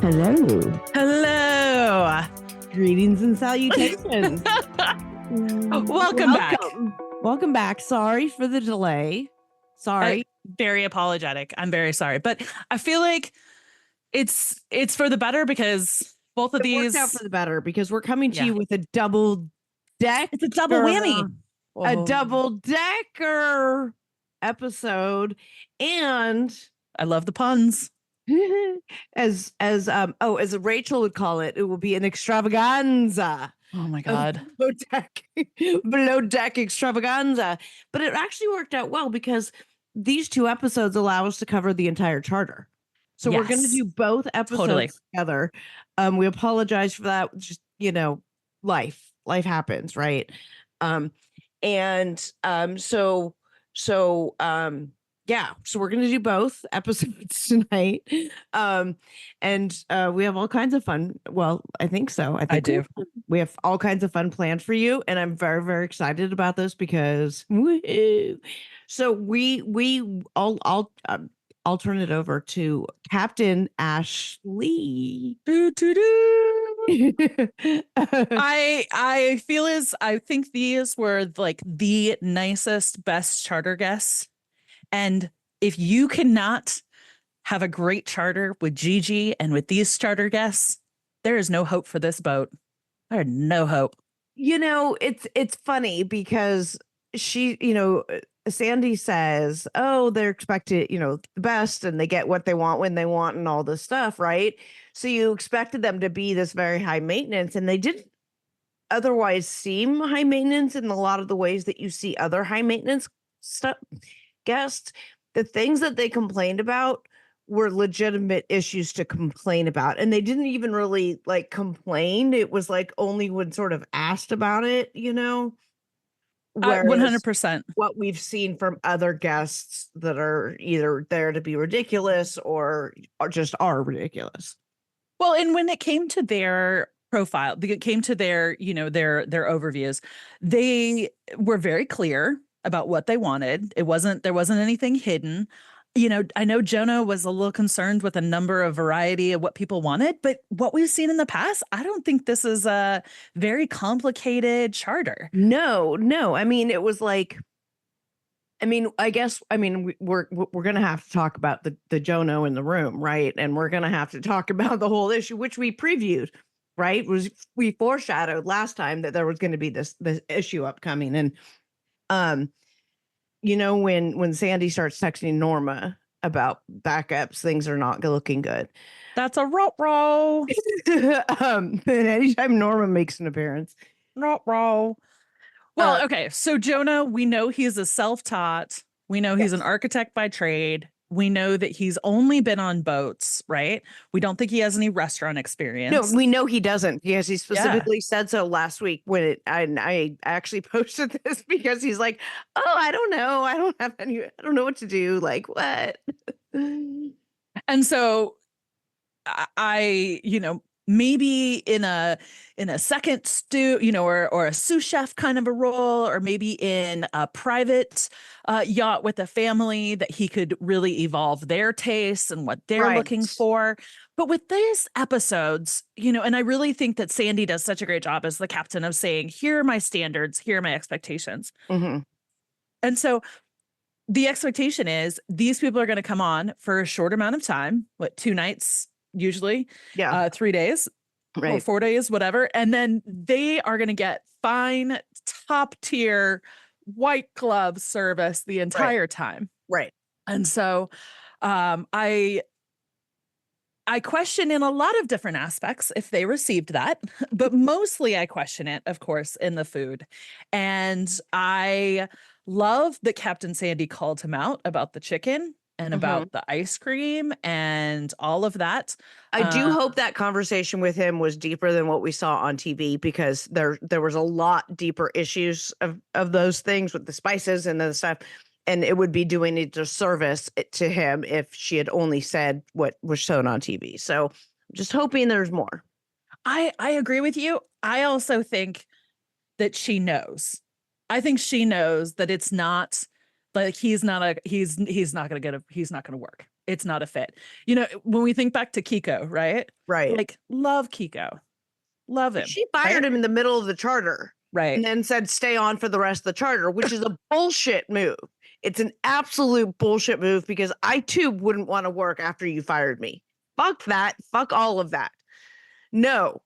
Hello. Hello. Greetings and salutations. Welcome back. Welcome back. Sorry for the delay. Sorry. Very apologetic. I'm very sorry. But I feel like it's for the better because both of these worked out for the better because we're coming to Yeah. you with a double deck. It's a double whammy. A double decker episode. And I love the puns. as Rachel would call it, it will be an extravaganza. Oh my God. Below deck extravaganza. But it actually worked out well because these two episodes allow us to cover the entire charter. So we're going to do both episodes together. We apologize for that. Just, life happens, right? So we're going to do both episodes tonight. And we have all kinds of fun. Well, I think so. I do. We have all kinds of fun planned for you. And I'm very, very excited about this because woo-hoo. So I'll turn it over to Captain Ashley. I think these were like the nicest, best charter guests. And if you cannot have a great charter with Gigi and with these charter guests, there is no hope for this boat. There's no hope. It's funny because she, Sandy says, oh, they're expected, the best and they get what they want when they want and all this stuff, right? So you expected them to be this very high maintenance and they didn't otherwise seem high maintenance in a lot of the ways that you see other high maintenance stuff. Guests, the things that they complained about were legitimate issues to complain about. And they didn't even really complain. It was only when sort of asked about it, 100%. What we've seen from other guests that are either there to be ridiculous or just are ridiculous. Well, and when it came to their profile, it came to their, their overviews, they were very clear about what they wanted. There wasn't anything hidden. I know Jonah was a little concerned with a variety of what people wanted, but what we've seen in the past, I don't think this is a very complicated charter. No. I mean, it was we're going to have to talk about the Jonah in the room, right? And we're going to have to talk about the whole issue, which we previewed, right? We foreshadowed last time that there was going to be this issue upcoming. And, when Sandy starts texting Norma about backups, things are not looking good. That's a row. And anytime Norma makes an appearance. Row. Well, okay. So Jonah, we know he's a self-taught. We know he's an architect by trade. We know that he's only been on boats, right? We don't think he has any restaurant experience. No, we know he doesn't because he specifically said so last week when I actually posted this because he's like, oh, I don't know. I don't know what to do. Like what? And so I maybe in a second stew, or a sous chef kind of a role, or maybe in a private yacht with a family that he could really evolve their tastes and what they're looking for. But with these episodes, and I really think that Sandy does such a great job as the captain of saying, here are my standards, here are my expectations. Mm-hmm. And so the expectation is these people are going to come on for a short amount of time, 2 nights, usually 3 days, or 4 days, whatever. And then they are going to get fine, top tier white glove service the entire time. Right. And so I question in a lot of different aspects if they received that, but mostly I question it, of course, in the food. And I love that Captain Sandy called him out about the chicken and about the ice cream and all of that. I do hope that conversation with him was deeper than what we saw on TV because there was a lot deeper issues of those things with the spices and the stuff. And it would be doing a disservice to him if she had only said what was shown on TV. So just hoping there's more. I agree with you. I also think that she knows. I think she knows that it's not like he's not going to work. it's not a fit. When we think back to Kiko, right? Right. Like, love Kiko. Love him. She fired him in the middle of the charter. Right. And then said, stay on for the rest of the charter, which is a bullshit move. It's an absolute bullshit move because I too wouldn't want to work after you fired me. Fuck that. Fuck all of that. No.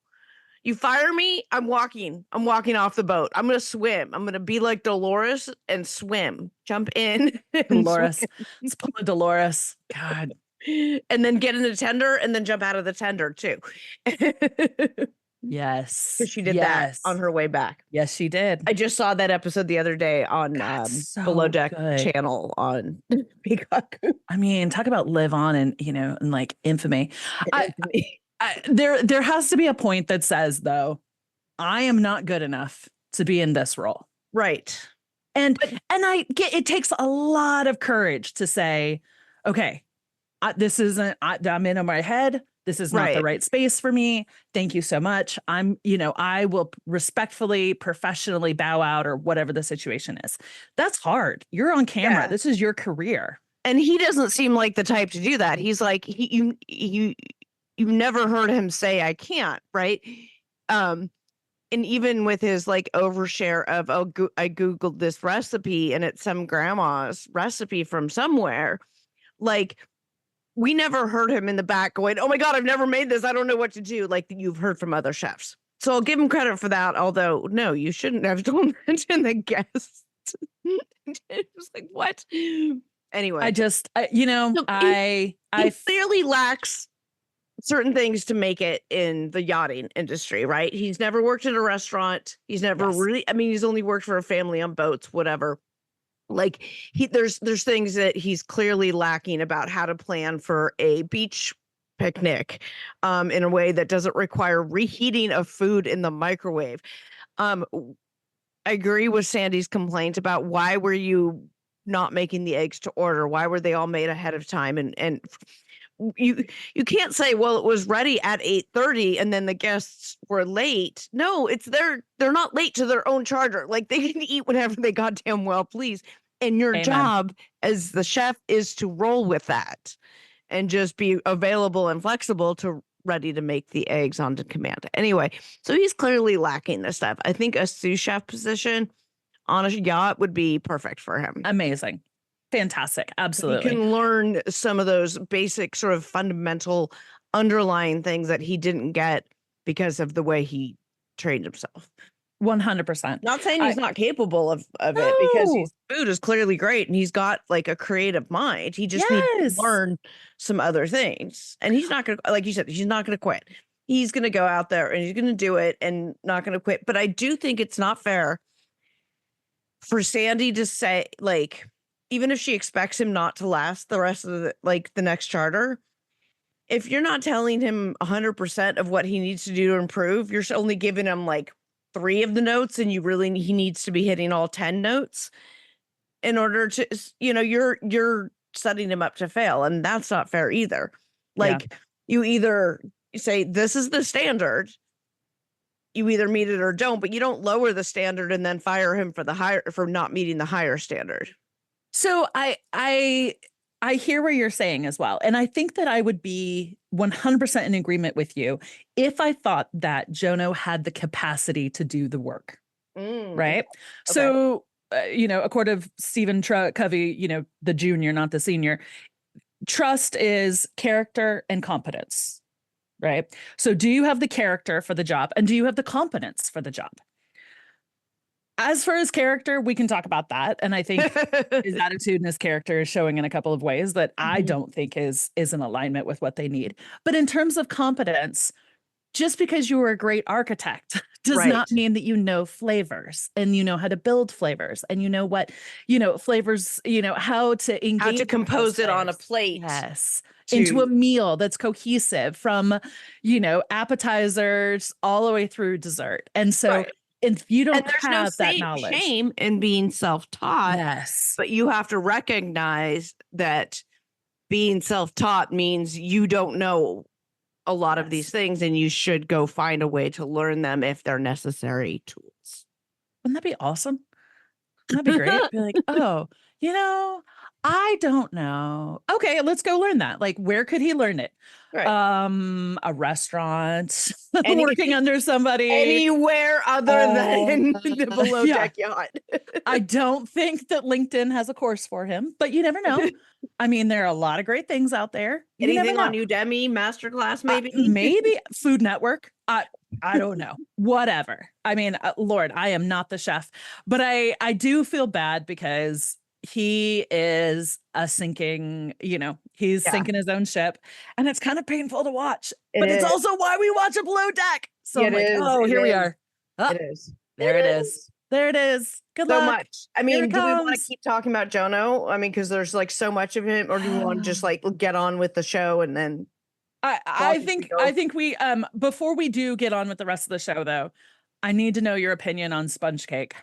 You fire me, I'm walking. I'm walking off the boat. I'm going to swim. I'm going to be like Dolores and swim. Jump in. Dolores. Let's pull a Dolores. God. And then get in the tender and then jump out of the tender too. Yes. Because she did that on her way back. Yes, she did. I just saw that episode the other day on Below Deck channel on Peacock. I mean, talk about live on and, and like infamy. There has to be a point that says, though, I am not good enough to be in this role. Right. And I get, it takes a lot of courage to say, okay, this isn't, I'm in my head. This is not the right space for me. Thank you so much. I will respectfully, professionally bow out or whatever the situation is. That's hard. You're on camera. Yeah. This is your career. And he doesn't seem like the type to do that. He's like, you've never heard him say, I can't. Right. And even with his like overshare of, I Googled this recipe and it's some grandma's recipe from somewhere. Like, we never heard him in the back going, oh my God, I've never made this. I don't know what to do. Like you've heard from other chefs. So I'll give him credit for that. Although, no, you shouldn't have. Don't mention the guests. It was like, what? Anyway. He clearly lacks certain things to make it in the yachting industry, right? He's never worked at a restaurant. He's never he's only worked for a family on boats, whatever. Like there's things that he's clearly lacking about how to plan for a beach picnic in a way that doesn't require reheating of food in the microwave. I agree with Sandy's complaint about why were you not making the eggs to order? Why were they all made ahead of time? And you can't say, well, it was ready at 8:30 and then the guests were late. No, they're not late to their own charter. Like they can eat whatever they goddamn well please. And your job as the chef is to roll with that and just be available and flexible to ready to make the eggs on command. Anyway, so he's clearly lacking this stuff. I think a sous chef position on a yacht would be perfect for him. Amazing. Fantastic. Absolutely. He can learn some of those basic sort of fundamental underlying things that he didn't get because of the way he trained himself. 100%. Not saying he's not capable of it because his food is clearly great and he's got like a creative mind. He just needs to learn some other things. And he's not going to, like you said, he's not going to quit. He's going to go out there and he's going to do it and not going to quit. But I do think it's not fair for Sandy to say, like, even if she expects him not to last the rest of the next charter, if you're not telling him 100% of what he needs to do to improve, you're only giving him like 3 of the notes and he needs to be hitting all 10 notes in order to, you're setting him up to fail. And that's not fair either. Like you either say, this is the standard, you either meet it or don't, but you don't lower the standard and then fire him for not meeting the higher standard. So I hear what you're saying as well. And I think that I would be 100% in agreement with you if I thought that Jono had the capacity to do the work. Right. Okay. So, according to Stephen Covey, the junior, not the senior, trust is character and competence. Right. So do you have the character for the job and do you have the competence for the job? As for his character, we can talk about that. And I think his attitude and his character is showing in a couple of ways that I don't think is in alignment with what they need. But in terms of competence, just because you were a great architect does not mean that you know flavors and you know how to build flavors and you know what, flavors, how to engage. How to compose it on a plate. Yes. Into a meal that's cohesive from, appetizers all the way through dessert. And so if you don't have that knowledge, shame in being self-taught. Yes. But you have to recognize that being self-taught means you don't know a lot of these things and you should go find a way to learn them if they're necessary tools. Wouldn't that be awesome? That'd be great. Be like, I don't know. Okay, let's go learn that. Like, where could he learn it? Right. A restaurant, Any working under somebody. anywhere other than the below Yeah. deck yacht. I don't think that LinkedIn has a course for him, but you never know. I mean, there are a lot of great things out there. You never Anything on know. Udemy, masterclass, maybe? Maybe Food Network. I don't know. Whatever. I mean, Lord, I am not the chef, but I do feel bad because he is a sinking, he's Yeah, sinking his own ship, and it's kind of painful to watch. it But it's is. also why we watch a Below Deck. So I'm It like, is. oh, It here we is. are. Oh, It is. there it It is. is. There it is. Good So luck. much. I Here mean, it do we want to comes. keep talking about Jono? I mean, because there's like so much of him, or do we want to just like get on with the show and then I watch as we think go? we before we do get on with the rest of the show though, I need to know your opinion on sponge cake.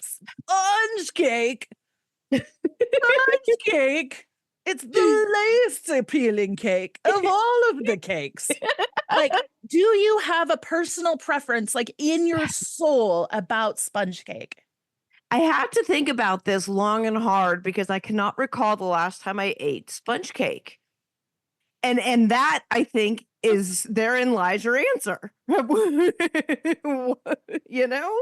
Sponge cake. Sponge cake. It's the least appealing cake of all of the cakes. Like, do you have a personal preference, like in your soul, about sponge cake? I had to think about this long and hard because I cannot recall the last time I ate sponge cake. And that I think is therein lies your answer. You know?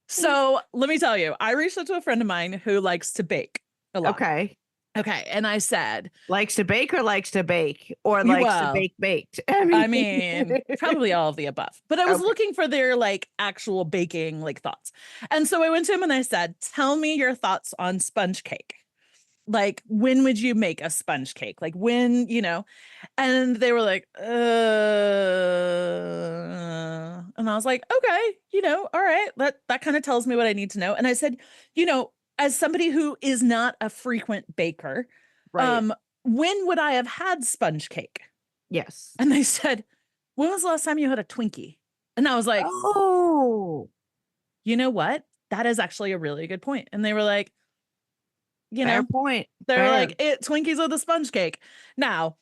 So let me tell you, I reached out to a friend of mine who likes to bake a lot. Okay. Okay. And I said, Likes to bake or likes to bake or you likes to well, bake baked. I mean, probably all of the above. But I was Okay. looking for their like actual baking like thoughts. And so I went to him and I said, "Tell me your thoughts on sponge cake. Like when would you make a sponge cake? Like when, And they were like, and I was like, "Okay, all right. That kind of tells me what I need to know." And I said, as somebody who is not a frequent baker, Right. um, when would I have had sponge cake? Yes. And they said, "When was the last time you had a Twinkie?" And I was like, Oh, "You know what? That is actually a really good point." And they were like, you fair know, point. they were Fair. like, Twinkies with a sponge cake. Now,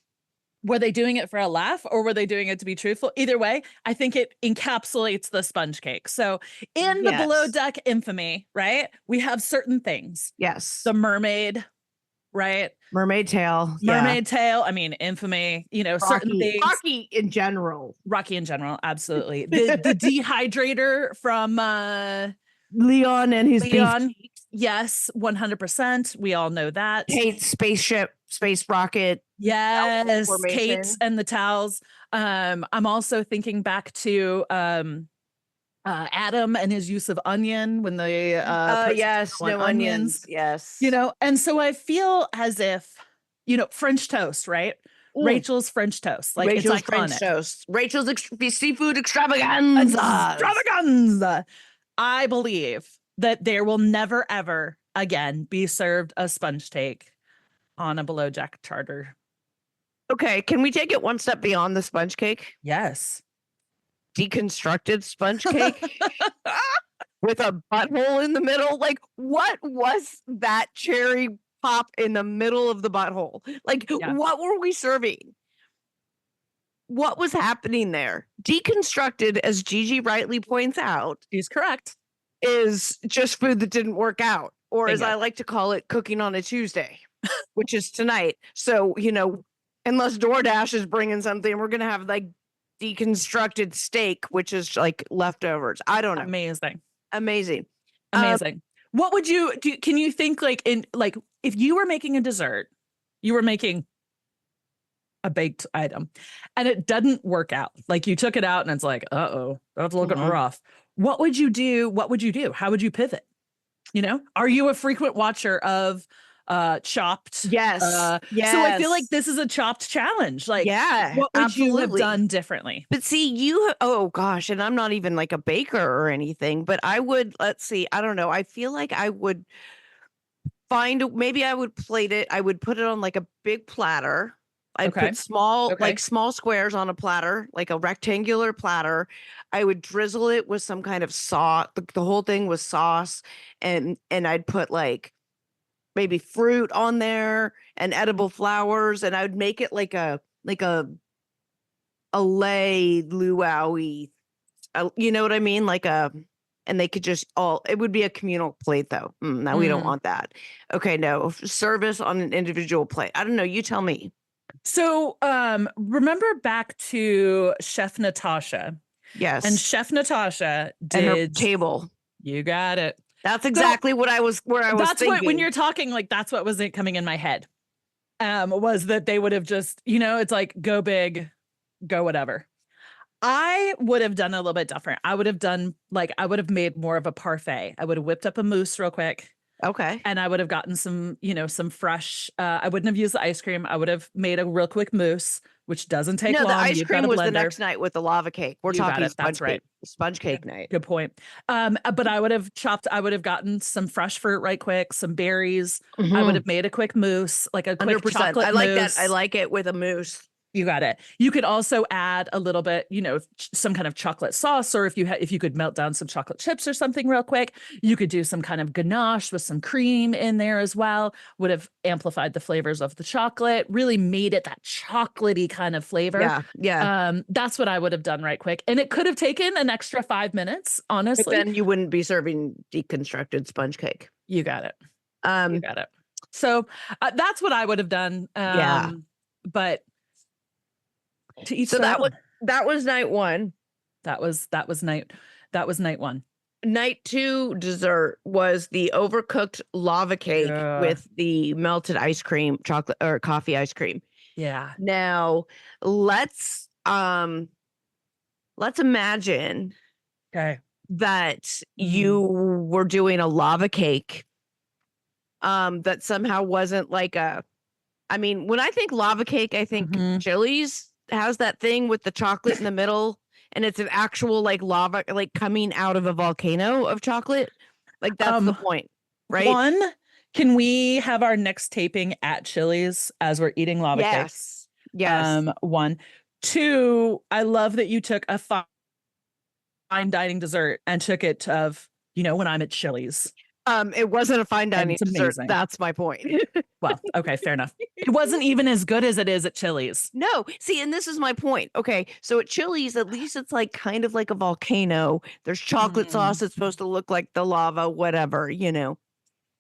were they doing it for a laugh or were they doing it to be truthful? Either way, I think it encapsulates the sponge cake. So in the Below Yes. Deck infamy, right? We have certain things. Yes. The mermaid, right? Mermaid tail. Yeah. Mermaid tail. I mean, infamy, certain Rocky. things. Rocky in general. Rocky in general, absolutely. The dehydrator from Leon and his beef Leon, yes, 100%. We all know that. Kate spaceship, space rocket, Yes, Kate's formation. and the towels. I'm also thinking back to Adam and his use of onion when they put Yes, on no onions, onions. Yes. and so I feel as if, French toast, right? Mm. Rachel's French toast, like it's Rachel's French iconic. toast. Rachel's seafood extravaganza. Extravaganza. I believe that there will never ever again be served a sponge cake on a Below Deck charter. Okay, can we take it one step beyond the sponge cake? Yes. Deconstructed sponge cake with a butthole in the middle. Like, what was that cherry pop in the middle of the butthole? Like, Yeah. what were we serving? What was happening there? Deconstructed, as Gigi rightly points out, She's correct. is just food that didn't work out, or as Bingo. I like to call it, cooking on a Tuesday, which is tonight. So, unless DoorDash is bringing something, we're going to have like deconstructed steak, which is like leftovers. I don't know. Amazing. Amazing. Amazing. What would you do? Can you think like if you were making a dessert, you were making a baked item and it doesn't work out, like you took it out and it's like, uh-oh, that's looking rough. What would you do? What would you do? How would you pivot? Are you a frequent watcher of Chopped? Yes. Yes. So I feel like this is a Chopped challenge. Like, yeah, what would absolutely. you have done differently? But see, oh gosh, and I'm not even like a baker or anything, but I would, let's see, I don't know. I feel like I would maybe I would plate it. I would put it on like a big platter. I'd Okay. put small squares on a platter, like a rectangular platter. I would drizzle it with some kind of sauce. The whole thing was sauce, and I'd put like maybe fruit on there and edible flowers, and I would make it like a lay luau-y, you know what I mean? Like a and they could just all, it would be a communal plate though. No, we don't want that. Okay, no, service on an individual plate. I don't know. You tell me. So, remember back to Chef Natasha, and Yes. Chef Natasha And her did, table. you got it. That's exactly where I was That's what, when thinking. you're talking, like, that's what was coming in my head. Was that they would have just, it's like, go big, go whatever. I would have done a little bit different. I would have done, like, I would have made more of a parfait. I would have whipped up a mousse real quick. Okay. And I would have gotten some, some fresh, I wouldn't have used the ice cream. I would have made a real quick mousse, which doesn't take long. No, the ice You've got cream a was the blender. next night with the lava cake. We're You got talking it. That's right. Sponge cake night. Good point. But I would have gotten some fresh fruit right quick, some berries. I would have made a quick mousse, like a quick 100%. chocolate I like mousse. that. I like it with a mousse. You got it. You could also add a little bit, some kind of chocolate sauce, or if you could melt down some chocolate chips or something real quick, you could do some kind of ganache with some cream in there as well. Would have amplified the flavors of the chocolate, really made it that chocolatey kind of flavor. Yeah. Yeah. That's what I would have done right quick. And it could have taken an extra 5 minutes, But honestly. then you wouldn't be serving deconstructed sponge cake. You got it. You got it. So that's what I would have done. Yeah. But to each so that was night one. That was night one. Night two dessert was the overcooked lava cake with the melted ice cream, chocolate or coffee ice cream. Yeah. Now let's imagine that you were doing a lava cake that somehow wasn't like when I think lava cake, I think Chili's has that thing with the chocolate in the middle, and it's an actual like lava, like coming out of a volcano of chocolate. Like that's the point, right? One, can we have our next taping at Chili's as we're eating lava cakes? Yes. One. Two, I love that you took a fine dining dessert and took it of, when I'm at Chili's. It wasn't a fine dining dessert. That's my point. Well, okay, fair enough. It wasn't even as good as it is at Chili's. No, see, and this is my point. Okay, so at Chili's, at least it's like kind of like a volcano. There's chocolate sauce. It's supposed to look like the lava, whatever,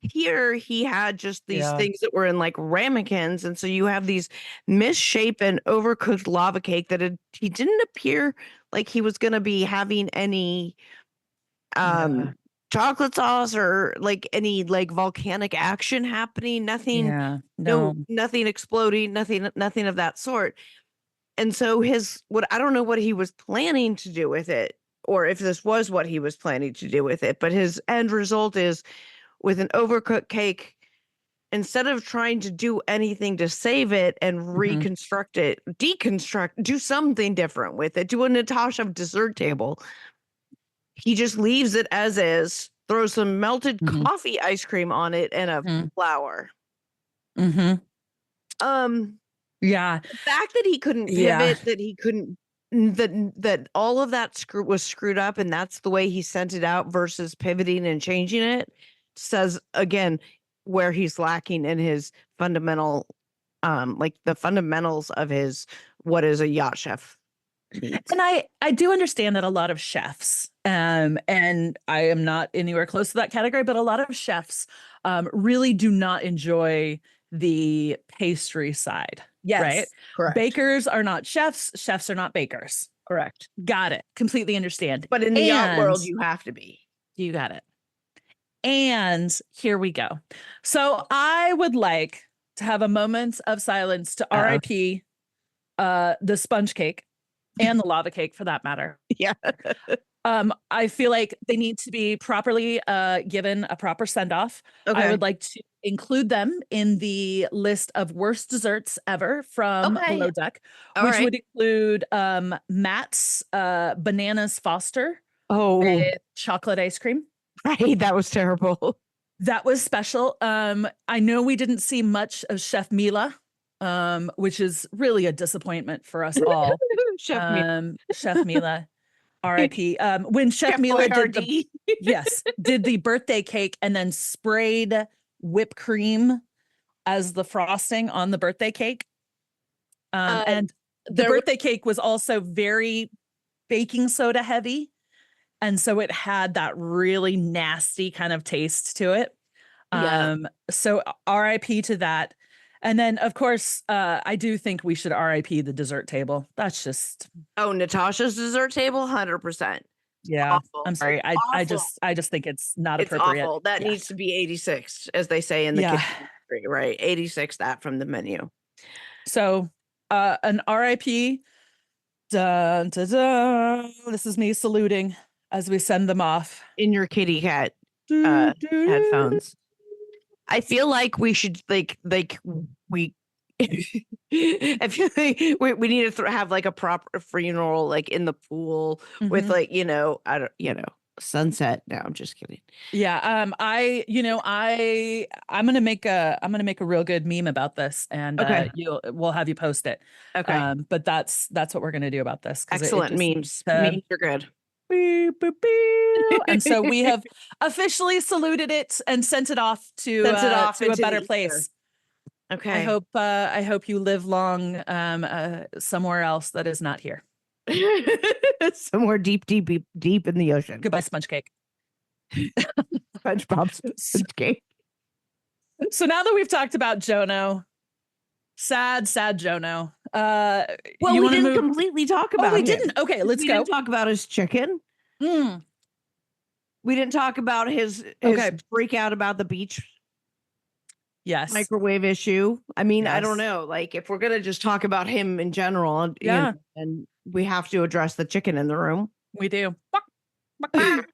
Here, he had just these things that were in like ramekins, and so you have these misshapen, overcooked lava cake that he didn't appear like he was going to be having any chocolate sauce or like any like volcanic action happening. Nothing. Nothing exploding. Nothing of that sort. And so I don't know what he was planning to do with it, or if this was what he was planning to do with it, but his end result is with an overcooked cake, instead of trying to do anything to save it and reconstruct it, do something different with it, do a Natasha dessert table. He just leaves it as is, throws some melted coffee ice cream on it and a flour. Yeah. The fact that he couldn't pivot, that he couldn't, that all of that was screwed up, and that's the way he sent it out versus pivoting and changing it, says again where he's lacking in his fundamental, like the fundamentals of his what is a yacht chef. And I do understand that a lot of chefs, and I am not anywhere close to that category, but a lot of chefs really do not enjoy the pastry side. Yes, right? Correct. Bakers are not chefs. Chefs are not bakers. Correct. Got it. Completely understand. But in the yacht world, you have to be. You got it. And here we go. So I would like to have a moment of silence to RIP the sponge cake and the lava cake for that matter. Yeah. I feel like they need to be properly given a proper send-off. Okay. I would like to include them in the list of worst desserts ever from Below Deck, which would include Matt's Bananas Foster with chocolate ice cream. Right, that was terrible. That was special. I know we didn't see much of Chef Mila, which is really a disappointment for us all. Chef Mila, R.I.P. When Chef Mila did the birthday cake and then sprayed whipped cream as the frosting on the birthday cake, and the birthday cake was also very baking soda heavy. And so it had that really nasty kind of taste to it. Yeah. So RIP to that. And then of course, I do think we should RIP the dessert table. That's just, Oh, Natasha's dessert table, 100%. yeah, Awful. I'm sorry. It's I awful. just I just think it's not It's appropriate. awful. That Yeah. needs to be 86, as they say in the Yeah. kitchen industry, right? 86 that from the menu. So an RIP. Dun, dun, dun. This is me saluting as we send them off. In your kitty cat Do, do, do. headphones. I feel like we should we I feel like we need to have like a proper funeral, like in the pool with Mhm. like, I don't, sunset. No, I'm just kidding. Yeah. I'm gonna make a real good meme about this, and Okay. we'll have you post it. Okay. But that's what we're gonna do about this. Excellent memes. Memes are good. Beep, beep, beep. And so we have officially saluted it and sent it off to Sent it off to a into better the place. Okay. I hope you live long somewhere else that is not here. Somewhere deep, deep, deep, deep in the ocean. Goodbye, sponge cake. SpongeBob sponge cake. So now that we've talked about Jono, sad Jono. Well, you we wanna didn't move- completely talk about Oh, we him. didn't. Okay, let's We go. didn't talk about his chicken. Mm, We didn't talk about his Okay. freak out about the beach yes. microwave issue. I mean, I don't Yes. know. Like, if we're gonna just talk about him in general, Yeah. and we have to address the chicken in the room. We do. I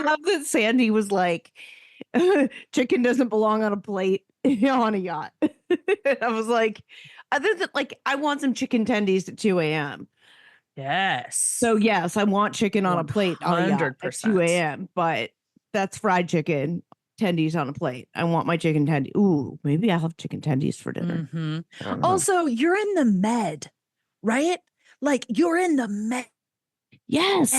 love that Sandy was like, chicken doesn't belong on a plate on a yacht. I was like, other than like, I want some chicken tendies at 2 a.m. Yes. So yes, I want chicken on a plate on a yacht at 2 100%. a.m. But that's fried chicken tendies on a plate. I want my chicken tendies. Ooh, maybe I'll have chicken tendies for dinner. Mhm. I don't know. Also, you're in the med, right? Like you're in the med. Yes.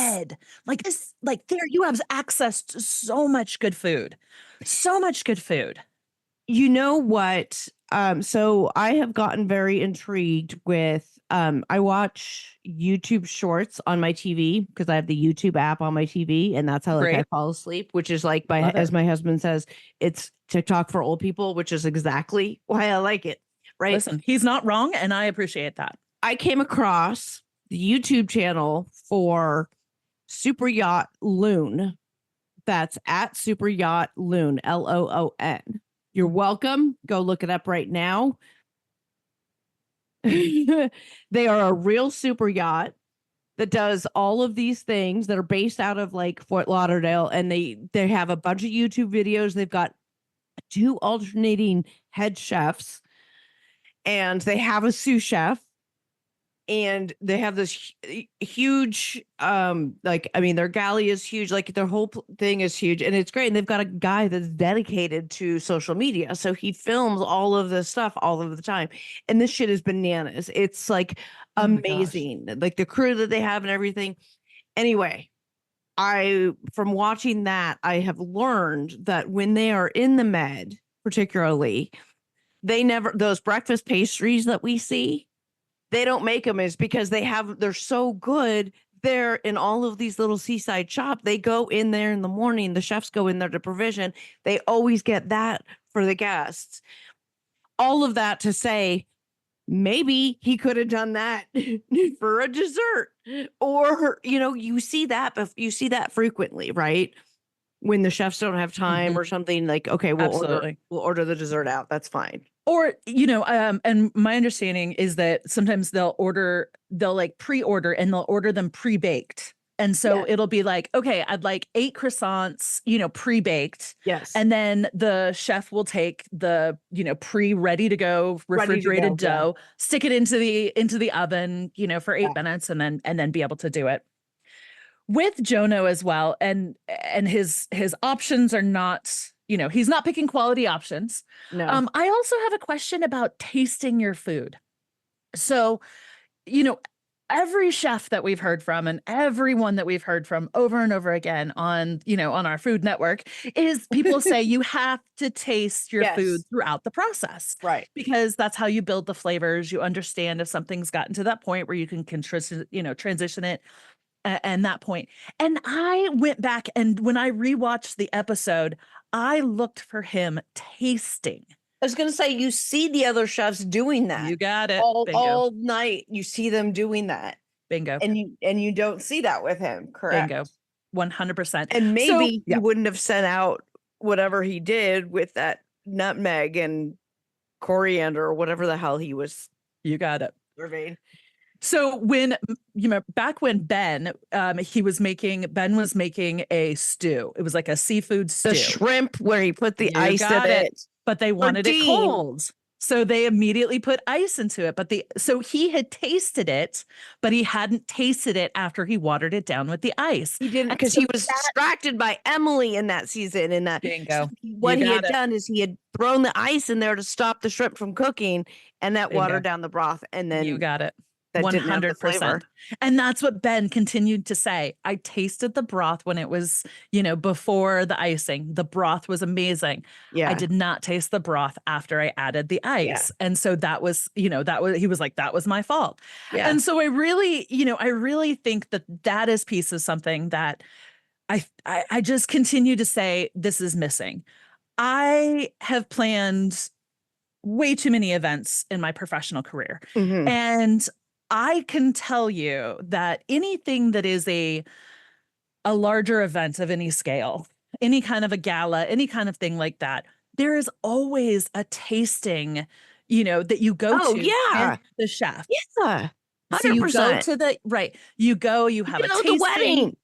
Like this, like there you have access to so much good food. So much good food. You know what? So I have gotten very intrigued with I watch YouTube shorts on my TV because I have the YouTube app on my TV, and that's how like I Great. fall asleep, which is like Love it. as my husband says, it's TikTok for old people, which is exactly why I like it. Right. Listen, he's not wrong, and I appreciate that. I came across the YouTube channel for Super Yacht Loon. That's at Super Yacht Loon, Loon. You're welcome. Go look it up right now. They are a real super yacht that does all of these things that are based out of like Fort Lauderdale, and they have a bunch of YouTube videos. They've got 2 alternating head chefs, and they have a sous chef, and they have this huge like, I mean, their galley is huge, like their whole thing is huge, and it's great. And they've got a guy that's dedicated to social media, so he films all of this stuff all of the time, and this shit is bananas. It's like Oh my gosh. amazing, like the crew that they have and everything. Anyway, from watching that, I have learned that when they are in the med, particularly, those breakfast pastries that we see, they don't make them is because they're so good. They're in all of these little seaside shops. They go in there in the morning. The chefs go in there to provision. They always get that for the guests. All of that to say, maybe he could have done that for a dessert, or, you see that frequently, right? When the chefs don't have time or something, like, okay, we'll order the dessert out. That's fine. Or, and my understanding is that sometimes they'll like pre-order, and they'll order them pre-baked. And so it'll be like, okay, I'd like 8 croissants, pre-baked. Yes. And then the chef will take the, ready to go refrigerated dough, stick it into the oven, for 8 minutes, and then be able to do it. With Jono as well, and his options are not, he's not picking quality options. No. I also have a question about tasting your food. So, every chef that we've heard from, and everyone that we've heard from over and over again on our Food Network, is people say you have to taste your food throughout the process. Right. Because that's how you build the flavors. You understand if something's gotten to that point where you can transition it. and that point. And I went back, and when I rewatched the episode, I looked for him tasting. I was going to say, you see the other chefs doing that You got it. all night. You see them doing that. Bingo. And you don't see that with him. Correct. Bingo. 100%. And maybe So, he wouldn't have sent out whatever he did with that nutmeg and coriander or whatever the hell he was you got it. serving. So when, back when Ben was making a stew. It was like a seafood stew. The shrimp where he put the You ice in got it. But they wanted it cold. So they immediately put ice into it. So he had tasted it, but he hadn't tasted it after he watered it down with the ice. He didn't, because he was distracted by Emily in that season. And that bingo. What he had done is he had thrown the ice in there to stop the shrimp from cooking, and that watered down the broth. And then you got it. That 100%. And that's what Ben continued to say. I tasted the broth when it was, before the icing. The broth was amazing. Yeah. I did not taste the broth after I added the ice. Yeah. And so that was, he was like, that was my fault. Yeah. And so I really think that is piece of something that I just continue to say, this is missing. I have planned way too many events in my professional career. Mm-hmm. And I can tell you that anything that is a larger event of any scale, any kind of a gala, any kind of thing like that, there is always a tasting, that you go to. Yeah. The chef. Yeah. 100%. So you go to you have a tasting. The wedding.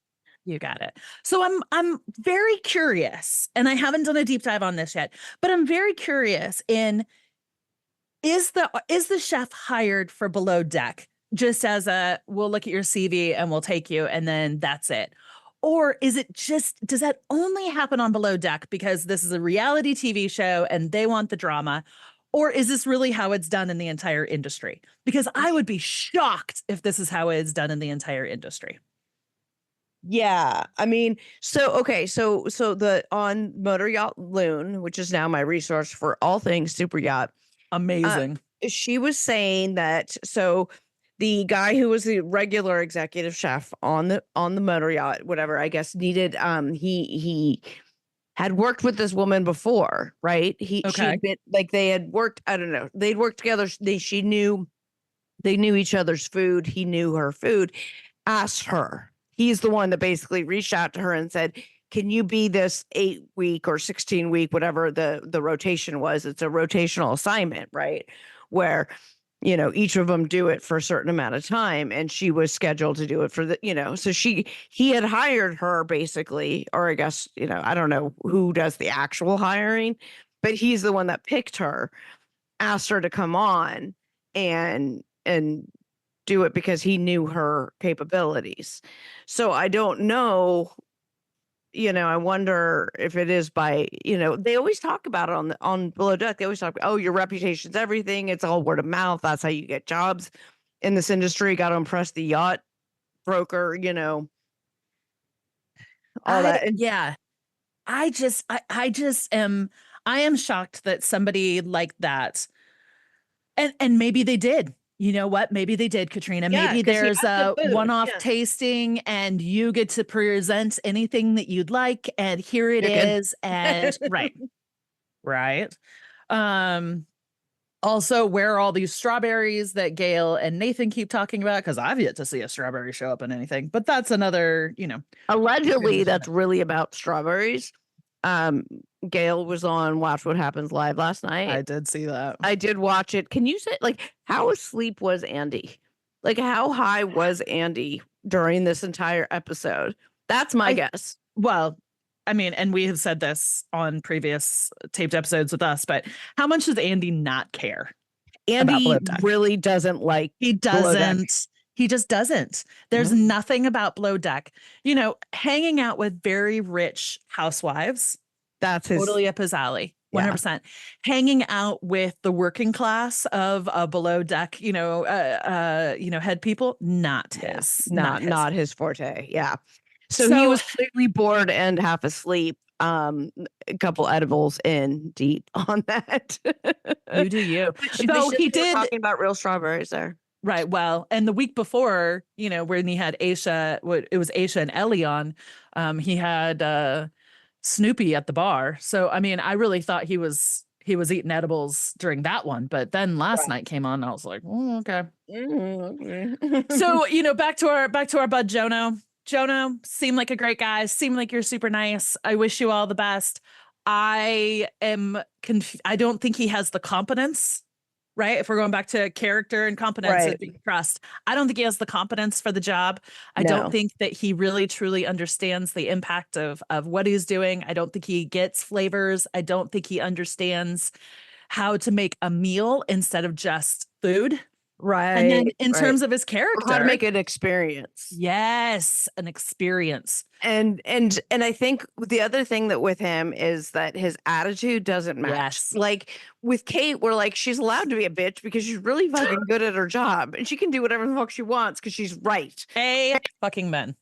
You got it. So I'm very curious, and I haven't done a deep dive on this yet, but I'm very curious is the chef hired for Below Deck? Just as we'll look at your CV and we'll take you, and then that's it? Or is it does that only happen on Below Deck because this is a reality TV show and they want the drama? Or is this really how it's done in the entire industry? Because I would be shocked if this is how it's done in the entire industry. Yeah. I mean, so the on Motor Yacht Loon, which is now my resource for all things super yacht. Amazing. She was saying that, so the guy who was the regular executive chef on the motor yacht, whatever, I guess needed, he had worked with this woman before, right? She had been, like, they had worked, I don't know, they'd worked together. They knew each other's food. He knew her food. Asked her. He's the one that basically reached out to her and said, can you be this 8-week or 16-week, whatever the rotation was? It's a rotational assignment, right? Where, each of them do it for a certain amount of time. And she was scheduled to do it for so he had hired her basically, or I guess, I don't know who does the actual hiring, but he's the one that picked her, asked her to come on and do it because he knew her capabilities. So I don't know, I wonder if it is by, they always talk about it on Below Deck. They always talk about, your reputation's everything. It's all word of mouth. That's how you get jobs in this industry. Got to impress the yacht broker, all that. Yeah. I am shocked that somebody like that, and maybe they did. You know what? Maybe they did, Katrina. Yeah, maybe there's a one-off tasting and you get to present anything that you'd like. And here it is. And right. Also, where are all these strawberries that Gail and Nathan keep talking about? Because I've yet to see a strawberry show up in anything, but that's another, allegedly that's really about strawberries. Gail was on Watch What Happens Live last night. I did see that. I did watch it. Can you say, how asleep was Andy? How high was Andy during this entire episode? That's my guess. Well, I mean, and we have said this on previous taped episodes with us, but how much does Andy not care? Andy really doesn't like. He doesn't. He just doesn't. There's nothing about Below Deck. Hanging out with very rich housewives. That's totally up his alley. 100%. Yeah. Hanging out with the working class of Below Deck, head people, not his forte. Yeah. So he was completely bored and half asleep. A couple edibles in deep on that. You do you. So he did talking about real strawberries there. Right. Well, and the week before, you know, when he had Aisha, what it was Aisha and Ellie on, he had Snoopy at the bar. So I mean, I really thought he was eating edibles during that one, but then last Right. night came on, and I was like, "Mm, okay." Okay. So, you know, back to our bud Jono. Jono seemed like a great guy, seemed like you're super nice. I wish you all the best. I don't think he has the competence, right? If we're going back to character and competence and Right. being trust, I don't think he has the competence for the job. I don't No. think that he really truly understands the impact of what he's doing. I don't think he gets flavors. I don't think he understands how to make a meal instead of just food. And then Right. in Right. terms of his Or how to character, make an experience. yes, an experience. And I think the other thing that with him is that his attitude doesn't match. Yes. Like with Kate, we're like, she's allowed to be a bitch because she's really fucking good at her job and she can do whatever the fuck she wants because she's right. A fucking men.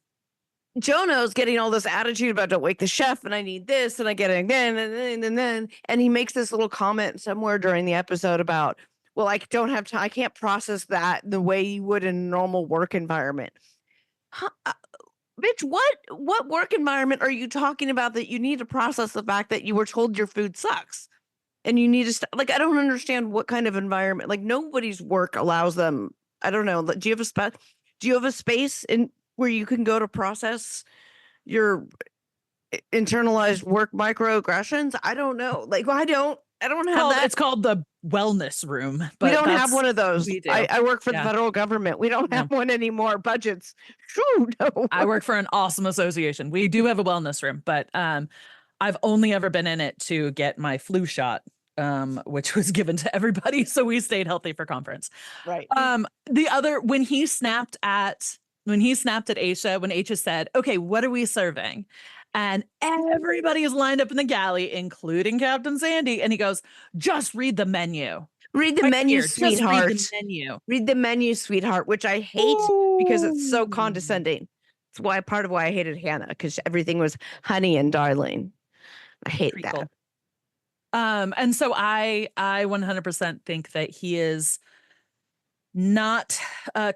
Jono's getting all this attitude about don't wake the chef and I need this and I get it again and he makes this little comment somewhere during the episode about, well, I don't have time, I can't process that the way you would in a normal work environment. Huh, bitch, what work environment are you talking about that you need to process the fact that you were told your food sucks and you need to like I don't understand what kind of environment, like nobody's work allows them. I don't know. Do you have do you have a space in where you can go to process your internalized work microaggressions? I don't know. Like I don't have that. It's called the wellness room, We but don't have one of those. we do. I work for the Yeah. federal government. We don't No. have one anymore. Budgets. Shoo, no. I work for an awesome association. We do have a wellness room, but I've only ever been in it to get my flu shot, which was given to everybody, so we stayed healthy for conference. Right. The other when he snapped at Aisha, when Aisha said, "Okay, what are we serving?" And everybody is lined up in the galley, including Captain Sandy, and he goes, "Just read the menu. Read the Right menu, here, just read sweetheart. the menu." Read the menu, sweetheart, which I hate because it's so Ooh. condescending. It's why part of why I hated Hannah because everything was honey and darling. I hate that. Treacle. And so I 100% think that he is not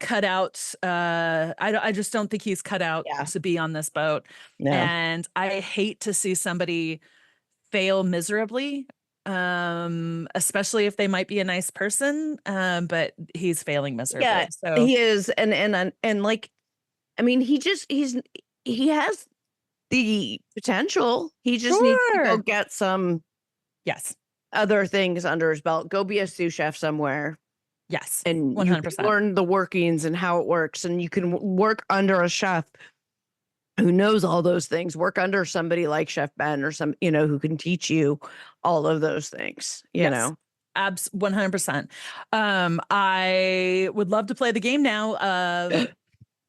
cut out. I just don't think he's cut out Yeah. to be on this boat. No. And I hate to see somebody fail miserably, especially if they might be a nice person. But he's failing miserably. Yeah, So he is, and like, I mean, he has the potential. He just needs to go sure. get some Yes. other things under his belt. Go be a sous chef somewhere, Yes. and you can 100%. learn the workings and how it works, and you can work under a chef who knows all those things. Work under somebody like Chef Ben or some, who can teach you all of those things. Yes. 100%. I would love to play the game now of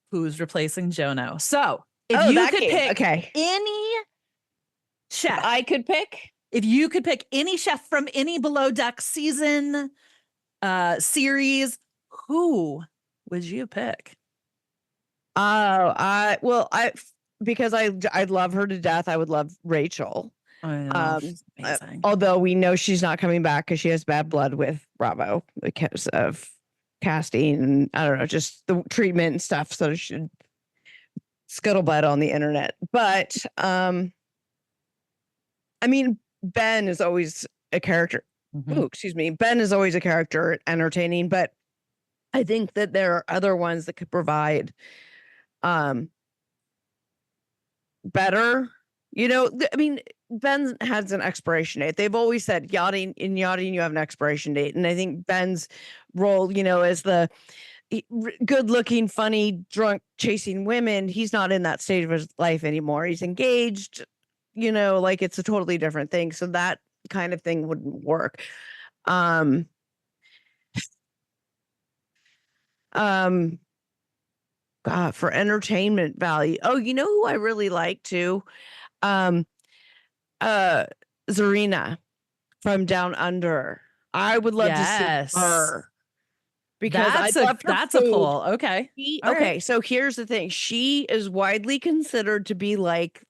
who's replacing Jono. So if you that could game. pick Okay, any chef, I could pick. if you could pick any chef from any Below Deck season, series, who would you pick? Because I love her to death. I would love Rachel. I know, she's Uh, amazing. although we know she's not coming back because she has bad blood with Bravo because of casting and I don't know, just the treatment and stuff. So she should scuttlebutt on the internet. But I mean, Ben is always a character. Mhm. Oh, excuse me. Ben is always a character, entertaining, but I think that there are other ones that could provide better. I mean, Ben has an expiration date. They've always said yachting, you have an expiration date. And I think Ben's role, as the good looking, funny, drunk, chasing women, he's not in that stage of his life anymore. He's engaged, like it's a totally different thing. So that kind of thing wouldn't work. God, for entertainment value. Oh, you know who I really like too? Um, Zarina from Down Under. I would love to Yes. see her because I That's love her a food. pull. Okay. All right. Okay, so here's the thing. She is widely considered to be like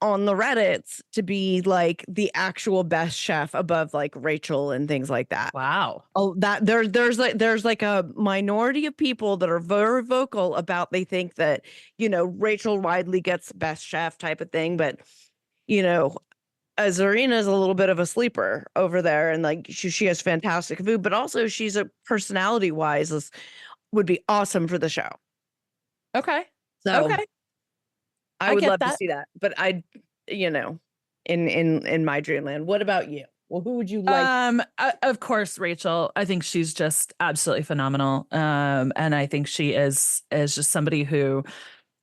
on the Reddits to be like the actual best chef above like Rachel and things like that. Wow. Oh, that there's like a minority of people that are very vocal about they think that, Rachel Widely gets best chef type of thing, but you know, Zarina is a little bit of a sleeper over there, and like she has fantastic food, but also she's a personality wise would be awesome for the show. Okay. So Okay. I I would get love to that. see that, but in my dreamland. What about you? Well, who would you like? Of course, Rachel. I think she's just absolutely phenomenal. And I think she is just somebody who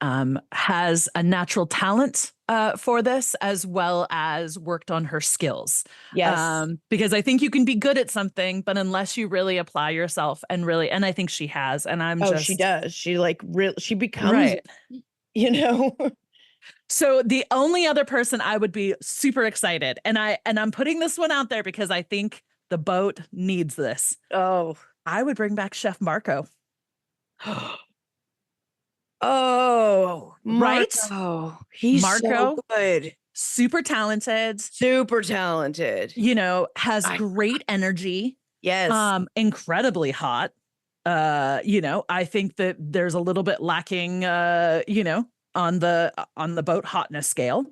has a natural talent for this, as well as worked on her skills. Yes. Because I think you can be good at something, but unless you really apply yourself and I think she has, and I'm Oh, she just does. She like she becomes, right. you know. So the only other person I would be super excited, and I'm putting this one out there because I think the boat needs this. Oh. I would bring back Chef Marco. Oh, Right? Marco. He's so Marco, good. super talented, Super talented. has I, great energy, yes. incredibly hot. I think that there's a little bit lacking, on the boat hotness scale.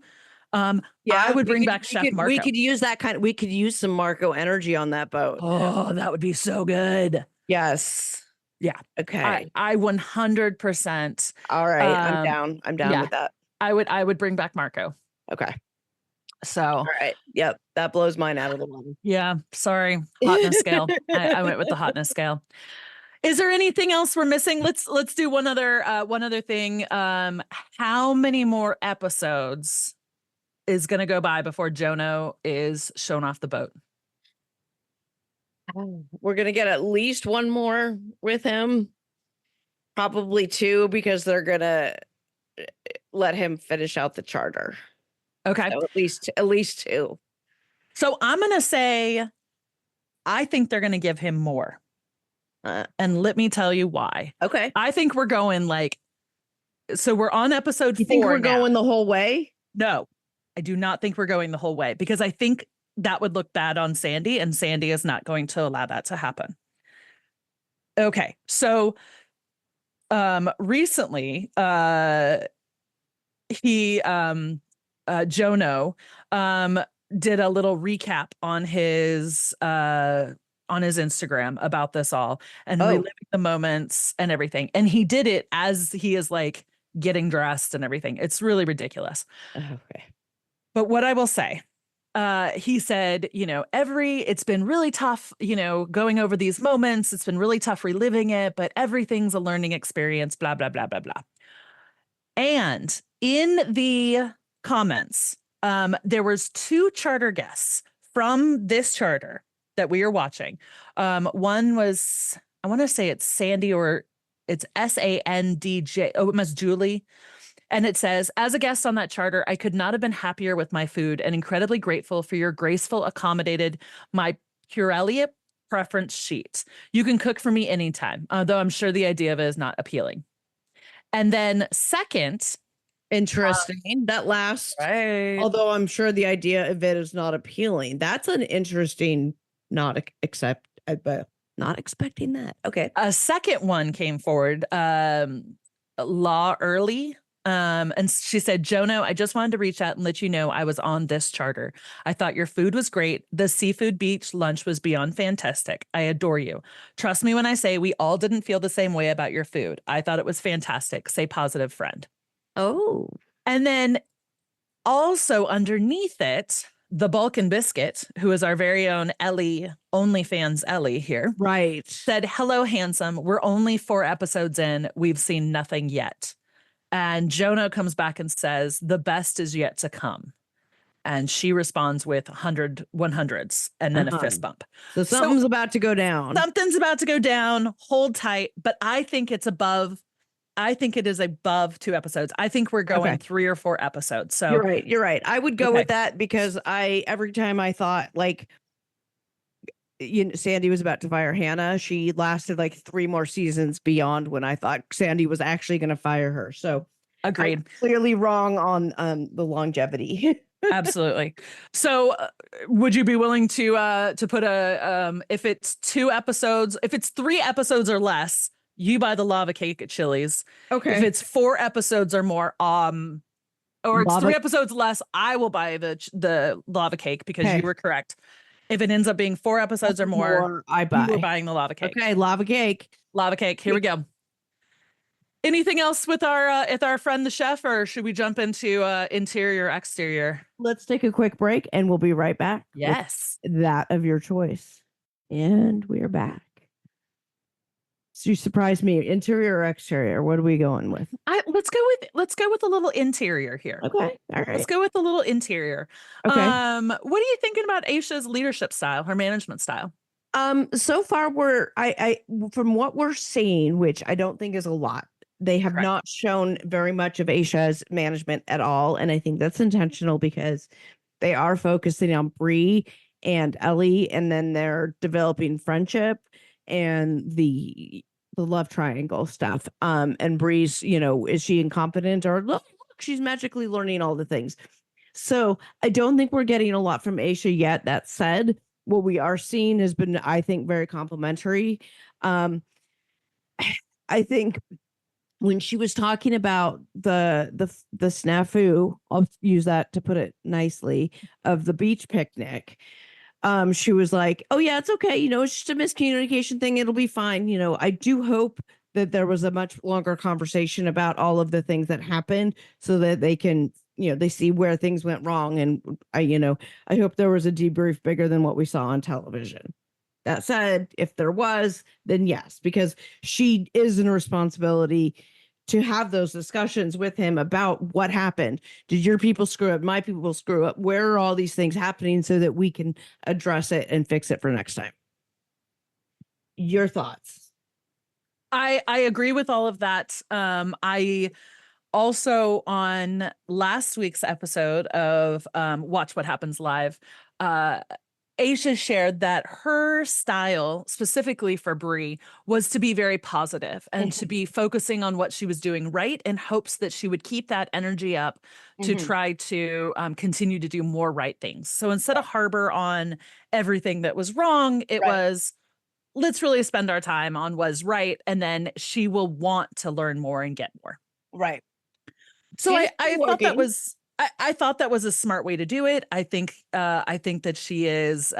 I Yeah, would bring back Chef we Marco. could use we could use some Marco energy on that boat. Oh, that would be so good. Yes. Yeah. Okay. I 100%. All right. I'm Um, down. I'm down yeah, with that. I would bring back Marco. Okay. So All right. Yep. That blows mine out of the water. yeah, sorry, hotness scale. I went with the hotness scale. Is there anything else we're missing? Let's do one other thing. How many more episodes is going to go by before Jono is shown off the boat? We're gonna get at least one more with him. Probably two, because they're gonna let him finish out the charter. Okay. So at least two. So I'm going to say I think they're going to give him more. And let me tell you why. Okay. I think we're going so we're on episode 4 You think we're now. going the whole way? No, I do not think we're going the whole way, because I think that would look bad on Sandy, and Sandy is not going to allow that to happen. Okay. So recently Jono did a little recap on his Instagram about this all, and reliving the moments and everything. And he did it as he is like getting dressed and everything. It's really ridiculous. Okay. But what I will say, he said, it's been really tough, going over these moments. It's been really tough reliving it, but everything's a learning experience, blah, blah, blah, blah, blah. And in the comments, there was 2 charter guests from this charter that we are watching. One was, I want to say it's Sandy, or it's Sandj. Oh, it must Julie. And it says, as a guest on that charter, I could not have been happier with my food and incredibly grateful for your graceful accommodated my Purellia preference sheets. You can cook for me anytime, though I'm sure the idea of it is not appealing. And then second, Interesting. That last, right. although I'm sure the idea of it is not appealing. That's an interesting, not expecting that. Okay. A second one came forward, Law Early. And she said, Jono, I just wanted to reach out and let you know I was on this charter. I thought your food was great. The seafood beach lunch was beyond fantastic. I adore you. Trust me when I say we all didn't feel the same way about your food. I thought it was fantastic. Say positive, friend. Oh. And then also underneath it, the Balkan Biscuit, who is our very own Ellie, OnlyFans Ellie here, right, said, hello, handsome. We're only 4 episodes in. We've seen nothing yet. And Jono comes back and says, the best is yet to come. And she responds with 100s and then a fist bump. So something's about to go down. Something's about to go down. Hold tight. But I think it's above. I think it is above 2 episodes. I think we're going 3 or 4 episodes. So You're right. I would go with that, because every time I thought like, Sandy was about to fire Hannah, she lasted like 3 more seasons beyond when I thought Sandy was actually going to fire her. So Agreed. Clearly wrong on the longevity. Absolutely. So, would you be willing to put if it's 2 episodes, if it's 3 episodes or less, you buy the lava cake at Chili's. Okay. If it's 4 episodes or more, or it's Lava- 3 episodes less, I will buy the lava cake because Okay. you were correct. If it ends up being 4 episodes or more, I you buy. are buying the lava cake. Okay, lava cake. Lava cake. Here we go. Anything else with our friend the chef, or should we jump into interior exterior? Let's take a quick break and we'll be right back. Yes. That of your choice. And we're back. So you surprised me. Interior or exterior? What are we going with? Let's go with a little interior here. Okay. All right. Let's go with a little interior. Okay. What are you thinking about Aisha's leadership style, her management style? So far I from what we're seeing, which I don't think is a lot, they have Correct. not shown very much of Aisha's management at all. And I think that's intentional because they are focusing on Bree and Ellie, and then they're developing friendship and the love triangle stuff. And Bree's, is she incompetent, or look, she's magically learning all the things. So I don't think we're getting a lot from Aisha yet. That said, what we are seeing has been, I think, very complimentary. I think when she was talking about the snafu, I'll use that to put it nicely, of the beach picnic, she was like, oh yeah, it's okay, it's just a miscommunication thing, it'll be fine. I do hope that there was a much longer conversation about all of the things that happened so that they can, they see where things went wrong. And I hope there was a debrief bigger than what we saw on television. That said, if there was, then yes, because she is in a responsibility to have those discussions with him about what happened. Did your people screw up? My people screw up? Where are all these things happening so that we can address it and fix it for next time? Your thoughts? I agree with all of that. I also, on last week's episode of Watch What Happens Live, Aisha shared that her style, specifically for Bree, was to be very positive and to be focusing on what she was doing right, in hopes that she would keep that energy up to try to continue to do more right things. So instead of harbor on everything that was wrong, it was, let's really spend our time on what's right, and then she will want to learn more and get more. Right. So I thought that was I thought that was a smart way to do it. I think that she is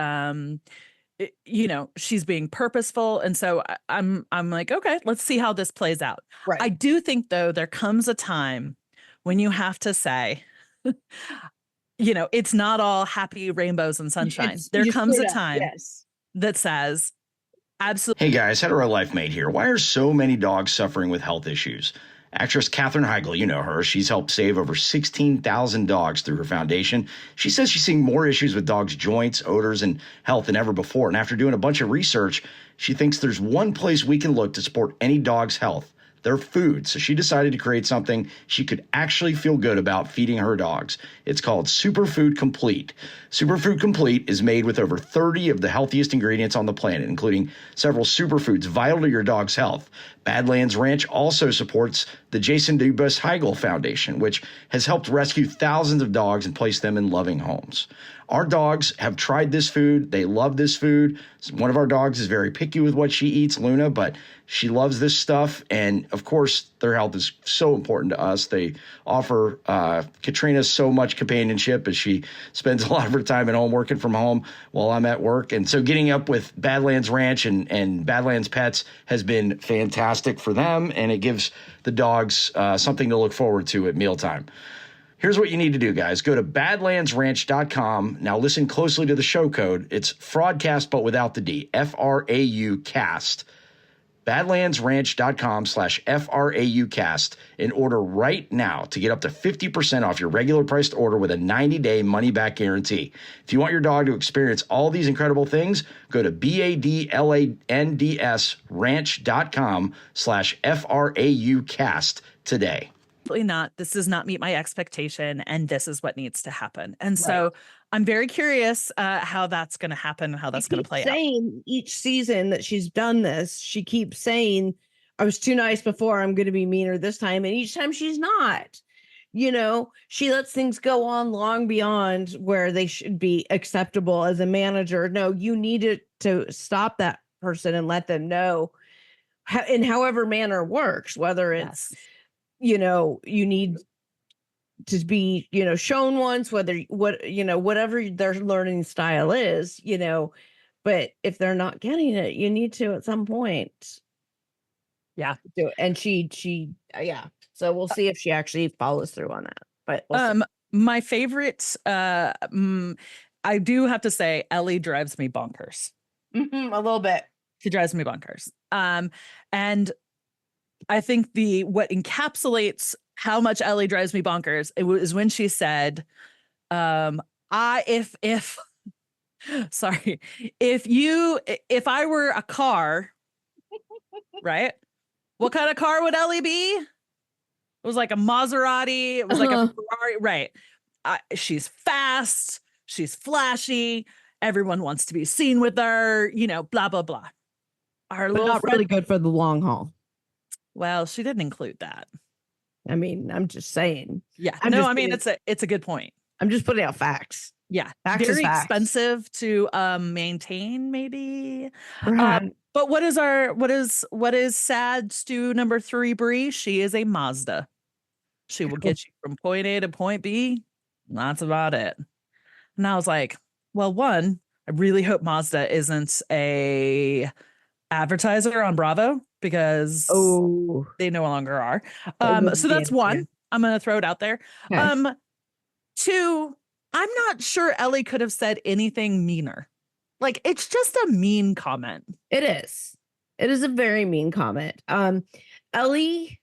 she's being purposeful, and so I'm like, okay, let's see how this plays out. Right. I do think, though, there comes a time when you have to say, it's not all happy rainbows and sunshine. There comes a time that says, absolutely. Hey guys, Hetero Life Mate here. Why are so many dogs suffering with health issues? Actress Katherine Heigl, you know her. She's helped save over 16,000 dogs through her foundation. She says she's seeing more issues with dogs' joints, odors, and health than ever before. And after doing a bunch of research, she thinks there's one place we can look to support any dog's health: their food. So she decided to create something she could actually feel good about feeding her dogs. It's called Superfood Complete. Superfood Complete is made with over 30 of the healthiest ingredients on the planet, including several superfoods vital to your dog's health. Badlands Ranch also supports the Jason Dubas Heigl Foundation, which has helped rescue thousands of dogs and place them in loving homes. Our dogs have tried this food. They love this food. One of our dogs is very picky with what she eats, Luna, but she loves this stuff. And of course, their health is so important to us. They offer Katrina so much companionship as she spends a lot of her time at home working from home while I'm at work. And so getting up with Badlands Ranch and Badlands Pets has been fantastic for them. And it gives the dogs something to look forward to at mealtime. Here's what you need to do, guys. Go to badlandsranch.com. Now listen closely to the show code. It's Fraudcast, but without the D. FRAU cast. Badlandsranch.com/FRAU cast and order right now to get up to 50% off your regular priced order with a 90-day money-back guarantee. If you want your dog to experience all these incredible things, go to badlandsranch.com/FRAU cast today. Not. This does not meet my expectation, and this is what needs to happen. And so I'm very curious how that's going to happen and how that's going to play out. Each season that she's done this, she keeps saying, I was too nice before, I'm going to be meaner this time. And each time she's not, she lets things go on long beyond where they should be acceptable as a manager. No, you need to stop that person and let them know in however manner works, whether it's, you need to be, shown once, whatever their learning style is, but if they're not getting it, you need to at some point. Yeah. Do it. And yeah. So we'll see if she actually follows through on that. But we'll see. My favorite, I do have to say, Ellie drives me bonkers. A little bit. She drives me bonkers. And I think what encapsulates how much Ellie drives me bonkers is when she said, if I were a car, right? What kind of car would Ellie be? It was like a Maserati. It was like a Ferrari, right? She's fast. She's flashy. Everyone wants to be seen with her, blah, blah, blah. But not really good for the long haul. Well, she didn't include that. I mean, I'm just saying. Yeah. It's a good point. I'm just putting out facts. Yeah. Facts very facts. Expensive to maintain, maybe. But what is sad stew number 3, Brie? She is a Mazda. She will get you from point A to point B. That's about it. And I was like, well, one, I really hope Mazda isn't a advertiser on Bravo, because they no longer are. So that's one. I'm going to throw it out there. Okay. 2, I'm not sure Ellie could have said anything meaner. Like, it's just a mean comment. It is. It is a very mean comment. Ellie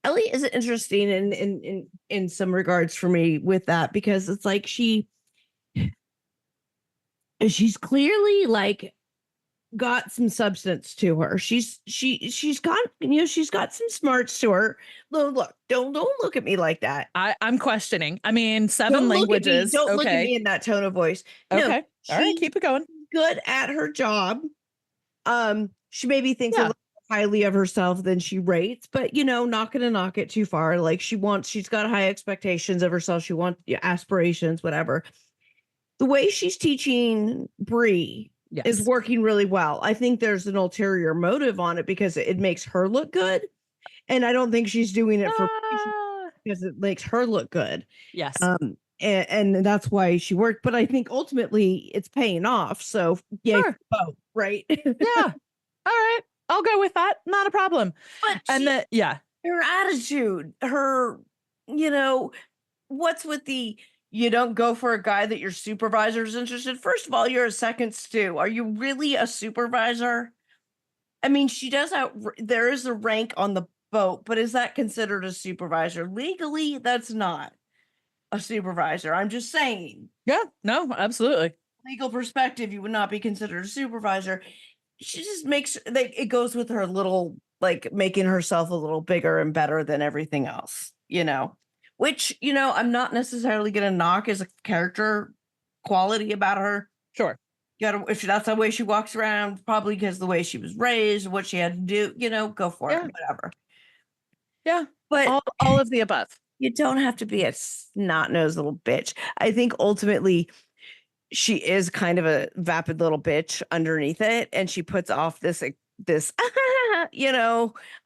is interesting in some regards for me with that, because it's like she's clearly like got some substance to her. She's got she's got some smarts to her. Look, don't look at me like that. I'm questioning. I mean, 7 languages. Don't look at me in that tone of voice. Okay. No, all right, keep it going. Good at her job. She maybe thinks a little highly of herself than she rates, but not gonna knock it too far. Like she's got high expectations of herself. She wants aspirations, whatever. The way she's teaching Brie is working really well. I think there's an ulterior motive on it because it makes her look good. And I don't think she's doing it because it makes her look good. Yes. And that's why she worked. But I think ultimately it's paying off. So sure. Both, right? Yeah. All right. I'll go with that. Not a problem. But her attitude, her, what's with you don't go for a guy that your supervisor is interested. First of all, you're a second stew. Are you really a supervisor? I mean, there is a rank on the boat, but is that considered a supervisor? Legally, that's not a supervisor. I'm just saying. Yeah, no, absolutely. Legal perspective, you would not be considered a supervisor. She just makes it goes with her little, like, making herself a little bigger and better than everything else, which, I'm not necessarily going to knock as a character quality about her. Sure. If that's the way she walks around, probably because the way she was raised, what she had to do, go for it, whatever. Yeah. But all of the above. You don't have to be a snot-nosed little bitch. I think ultimately she is kind of a vapid little bitch underneath it. And she puts off this,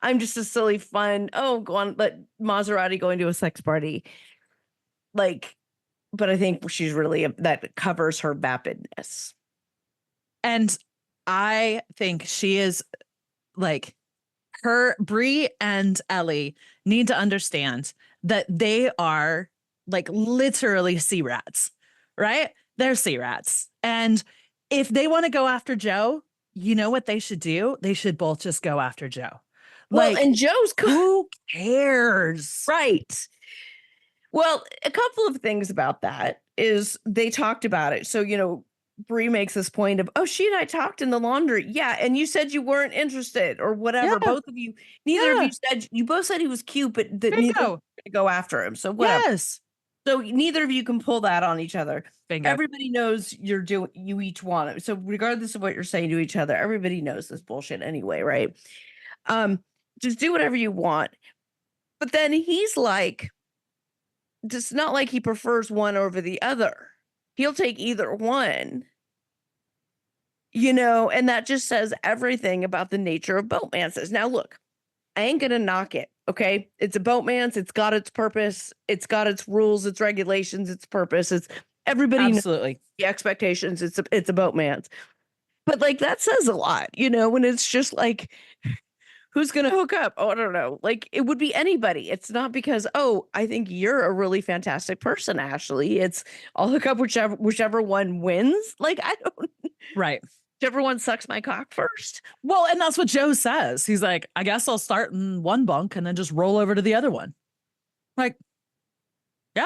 I'm just a silly fun. Oh, go on, let Maserati going to a sex party. Like, but I think she's really that covers her vapidness. And I think she is like Brie and Ellie need to understand that they are like literally sea rats, right? They're sea rats. And if they want to go after Joe, you know what they should do? They should both just go after Joe. Well, and Joe's who cares? Right. Well, a couple of things about that is they talked about it. So, Brie makes this point of, she and I talked in the laundry. Yeah. And you said you weren't interested or whatever. Yeah. Both of you, neither of you both said he was cute, but neither going to go after him. So whatever. Yes. So neither of you can pull that on each other. Bingo. Everybody knows you each want it. So regardless of what you're saying to each other, everybody knows this bullshit anyway. Right. just do whatever you want. But then he's like, it's not like he prefers one over the other. He'll take either one, and that just says everything about the nature of boatmances. Now, look, I ain't going to knock it. Okay. It's a boatman's. It's got its purpose. It's got its rules, its regulations, its purpose. It's everybody knows Absolutely. the expectations. It's a boatman's. But like that says a lot, when it's just like, who's going to hook up? Oh, I don't know. Like it would be anybody. It's not because, oh, I think you're a really fantastic person, Ashley. It's I'll hook up whichever one wins. Like I don't, Right. whichever one sucks my cock first. Well, and that's what Joe says. He's like, I guess I'll start in one bunk and then just roll over to the other one. Like, yeah.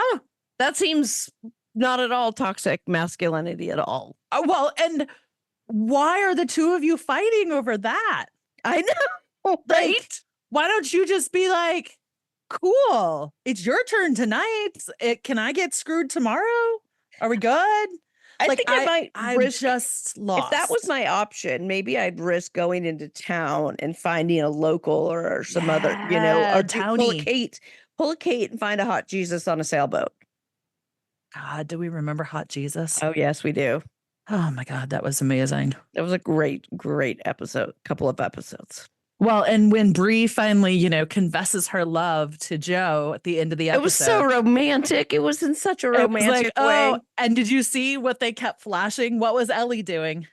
That seems not at all toxic masculinity at all. Well, and why are the two of you fighting over that? I know, Like, right? why don't you just be like, cool, it's your turn tonight. Can I get screwed tomorrow? Are we good? I Like, think I might I'm risk, just lost. if that was my option, maybe I'd risk going into town and finding a local or some other, Yeah, or pull a Kate and find a hot Jesus on a sailboat. God, do we remember Hot Jesus? Oh, yes, we do. Oh my God, that was amazing. That was a great episode, couple of episodes. Well, and when Bree finally, confesses her love to Joe at the end of the episode. It was so romantic. It was in such a It was romantic like, way. oh, and did you see what they kept flashing? What was Ellie doing?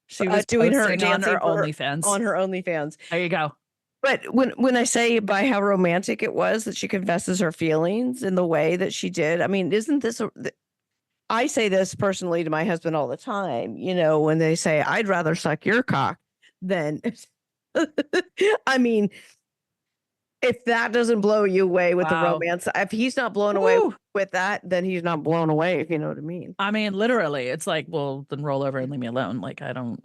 She was doing her posting on dancing her for her- OnlyFans. on her OnlyFans. There you go. But when I say by how romantic it was that she confesses her feelings in the way that she did, I mean, isn't this I say this personally to my husband all the time, when they say, I'd rather suck your cock than, I mean, if that doesn't blow you away with the Wow. romance, if he's not blown away Woo. with that, then he's not blown away, if you know what I mean. I mean, literally, it's like, well, then roll over and leave me alone. Like, I'm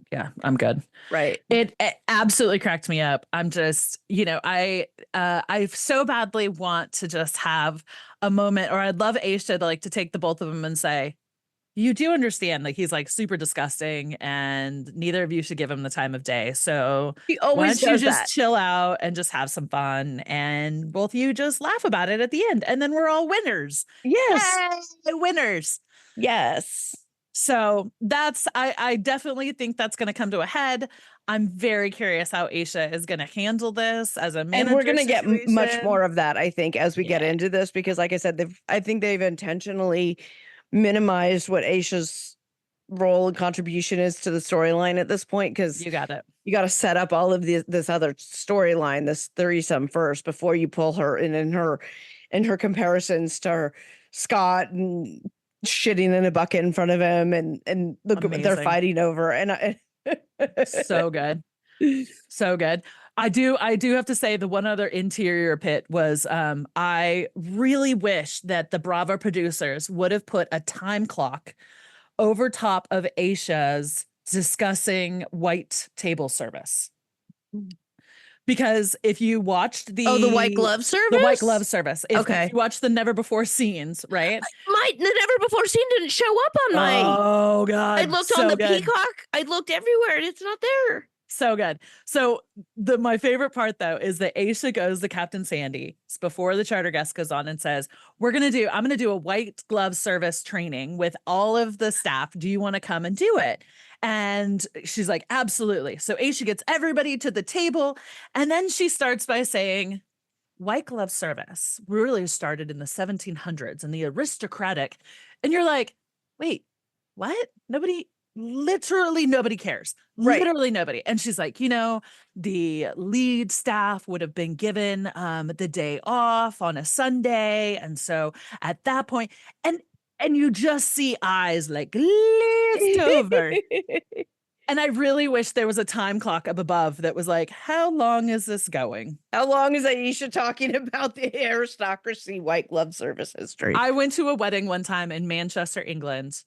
good. Right. It absolutely cracked me up. I'm just, I so badly want to just have a moment, or I'd love Aisha to take the both of them and say, you do understand, like, he's like super disgusting and neither of you should give him the time of day. So He why always don't you does just that. chill out and just have some fun, and both of you just laugh about it at the end, and then we're all winners. Yes. Yay, winners. Yes. So I definitely think that's going to come to a head. I'm very curious how Aisha is going to handle this as a manager. And we're going to get much situation. more of that, I think, as we get Yeah. into this, because like I said, I think they've intentionally minimized what Aisha's role and contribution is to the storyline at this point, because You got it. you got to set up all of this other storyline, this threesome first, before you pull her in her comparisons to her Scott and shitting in a bucket in front of him, and look at what they're Amazing. fighting over. And So good. So good. I do have to say the one other interior pit was I really wish that the Bravo producers would have put a time clock over top of Aisha's discussing white table service. Because if you watched the white glove service, if you watched the Never Before scenes, right? the Never Before scene didn't show up on my. Oh God! I looked so on the good. Peacock. I looked everywhere, and it's not there. So good. So my favorite part though is that Aisha goes to Captain Sandy before the charter guest goes on and says, I'm going to do a white glove service training with all of the staff. Do you want to come and do it? And she's like, absolutely. So Aisha gets everybody to the table. And then she starts by saying, white glove service really started in the 1700s and the aristocratic. And you're like, wait, what? Literally nobody cares. Right. Literally nobody. And she's like, the lead staff would have been given the day off on a Sunday. And so at that point, and you just see eyes like glazed over. And I really wish there was a time clock up above that was like, how long is this going? How long is Aisha talking about the aristocracy white glove service history? I went to a wedding one time in Manchester, England,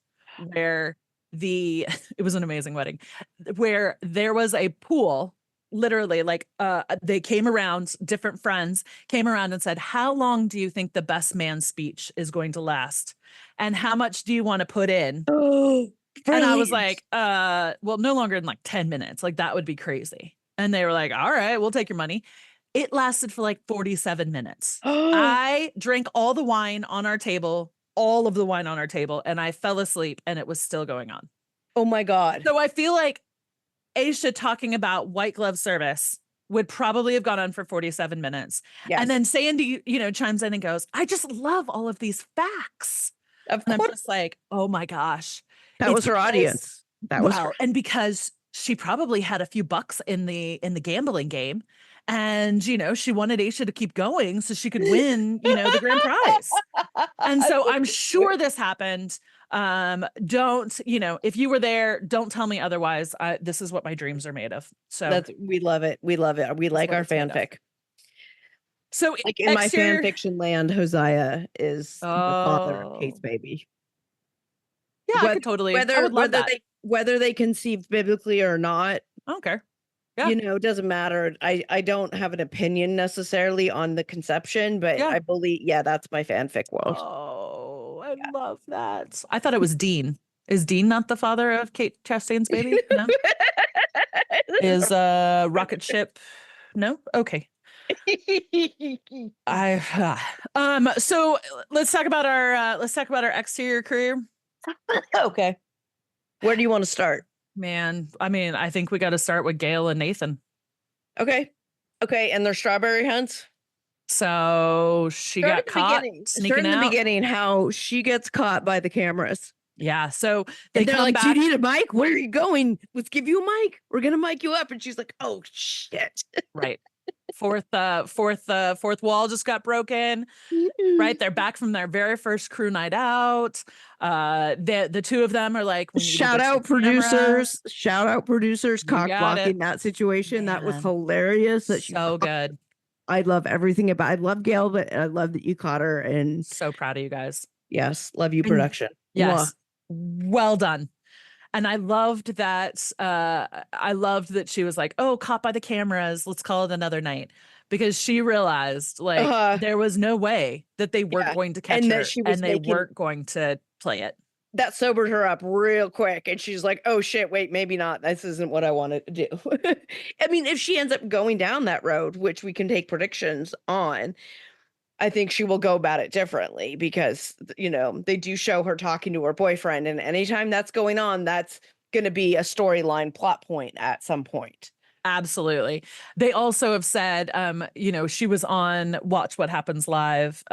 where it was an amazing wedding, where there was a pool, literally, like they came around, different friends came around and said, how long do you think the best man speech is going to last? And how much do you want to put in? Oh, and I was like, well, no longer than like 10 minutes. Like that would be crazy. And they were like, all right, we'll take your money. It lasted for like 47 minutes. Oh, I drank all the wine on our table, all of the wine on our table, and I fell asleep and it was still going on. oh my God. So I feel like Aisha talking about white glove service would probably have gone on for 47 minutes. Yes. And then Sandy, chimes in and goes, I just love all of these facts. Of And I'm course, just like, oh my gosh. that It's was her because- audience. That was Wow. her. And because she probably had a few bucks in the gambling game. And, she wanted Aisha to keep going so she could win, the grand prize. And so I'm sure this happened. Don't, if you were there, don't tell me otherwise. This is what my dreams are made of. So We love it. We love it. We like what our it's made of. fanfic. So Like in my fan exterior- fiction land, Hosea is the father of Oh. Kate's baby. Yeah, I could totally. I would love that. Whether they conceived biblically or not, I don't care. Yeah. doesn't matter. I don't have an opinion necessarily on the conception, but Yeah. I believe, that's my fanfic world. Oh, I love that. I thought it was Dean. Is Dean not the father of Kate Chastain's baby? No. Is rocket ship? No. Okay. So let's talk about our exterior career. Okay. Where do you want to start? Man, I mean, I think we got to start with Gail and Nathan. Okay. And their strawberry hunts. So she got caught sneaking in the out. beginning, how she gets caught by the cameras. Yeah. So they they're come like, back. "Do you need a mic? Where are you going? Let's give you a mic. We're gonna mic you up." And she's like, "Oh shit!" Right. Fourth wall just got broken. Right. They're back from their very first crew night out. The two of them are like, we need to Shout get out your camera. producers, cock got blocking it. that situation. That was Man. hilarious. That she So good. I love everything about. I love Gail, but I love that you caught her. And So proud of you guys. yes, love you, And- production. Yes. Well done. And I loved that. I loved that she was like, "Oh, caught by the cameras. Let's call it another night," because she realized there was no way that they weren't going to catch And her, that she was and they making- weren't going to play it. That sobered her up real quick. And she's like, "Oh shit, wait, maybe not. This isn't what I wanted to do." I mean, if she ends up going down that road, which we can take predictions on, I think she will go about it differently because, they do show her talking to her boyfriend. And anytime that's going on, that's going to be a storyline plot point at some point. Absolutely. They also have said, she was on Watch What Happens Live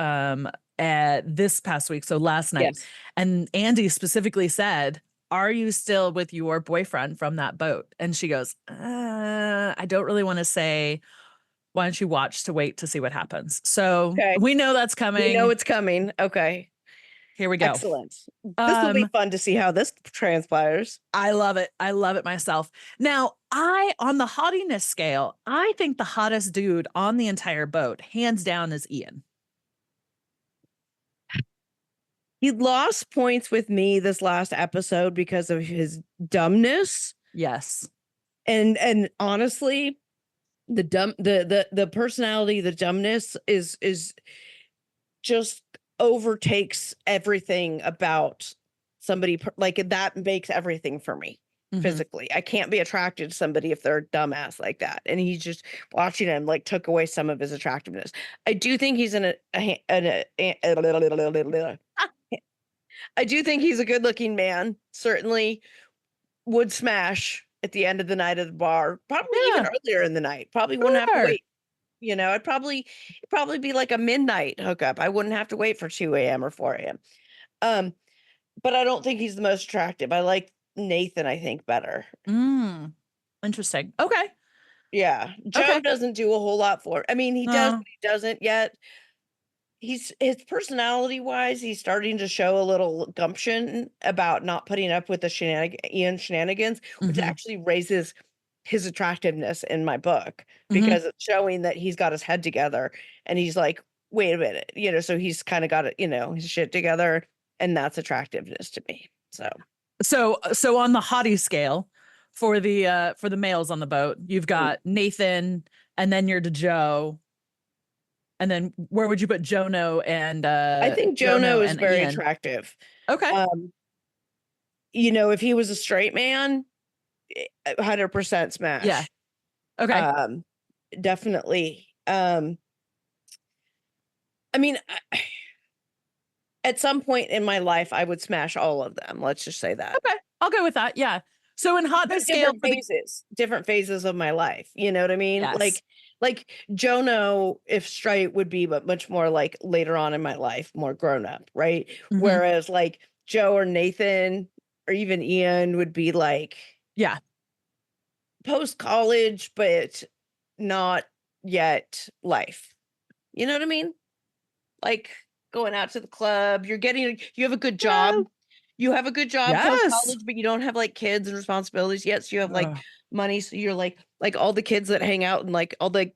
this past week, so last night. Yes. And Andy specifically said, "Are you still with your boyfriend from that boat?" And she goes, "I don't really want to say. Why don't you watch to wait to see what happens?" So we know that's coming. We know it's coming. Okay. Here we go. Excellent. This will be fun to see how this transpires. I love it. I love it myself. Now, on the hottiness scale, I think the hottest dude on the entire boat, hands down, is Ian. He lost points with me this last episode because of his dumbness. Yes. And honestly, the personality, the dumbness is just overtakes everything about somebody. Like that makes everything for me. Mhm. Physically, I can't be attracted to somebody if they're a dumbass like that. And he's just watching him took away some of his attractiveness. I do think he's I do think he's a good looking man. Certainly would smash at the end of the night at the bar, probably even earlier in the night. Probably wouldn't have to wait. It'd probably be like a midnight hookup. I wouldn't have to wait for 2 a.m. or 4 a.m. But I don't think he's the most attractive. I like Nathan, I think, better. Interesting. Okay. Yeah. Joe doesn't do a whole lot for it. I mean, he does, but he doesn't yet. His personality wise, he's starting to show a little gumption about not putting up with the Ian shenanigans, which actually raises his attractiveness in my book because it's showing that he's got his head together and he's like, wait a minute, so he's kind of got it, his shit together, and that's attractiveness to me. So on the hottie scale for the males on the boat, you've got Nathan, and then you're to Joe. And then where would you put Jono and I think Jono is very Ian? attractive. Okay. If he was a straight man, 100% smash. Yeah. Okay. Definitely. I mean, at some point in my life, I would smash all of them. Let's just say that. Okay, I'll go with that. Yeah. So in hotness scale, Different phases of my life. You know what I mean? Yes. Like Jono, if straight, would be, but much more like later on in my life, more grown up, right? Mhm. Whereas like Joe or Nathan or even Ian would be like, yeah, post college, but not yet life. You know what I mean? Like going out to the club, you have a good job. You have a good job post Yes. college, but you don't have like kids and responsibilities yet. So you have like Ugh. money. So you're like all the kids that hang out and like all the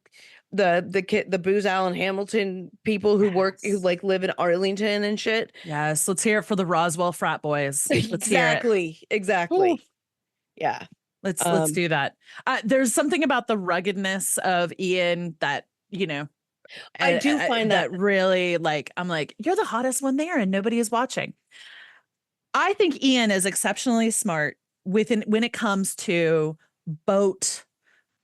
Booz Allen Hamilton people who work, who Yes. like live in Arlington and shit. Yes. Let's hear it for the Roswell frat boys. Let's hear it. Exactly. Ooh. Yeah. Let's do that. There's something about the ruggedness of Ian that, you know, I do find that really, like, I'm like, you're the hottest one there and nobody is watching. I think Ian is exceptionally smart when it comes to boat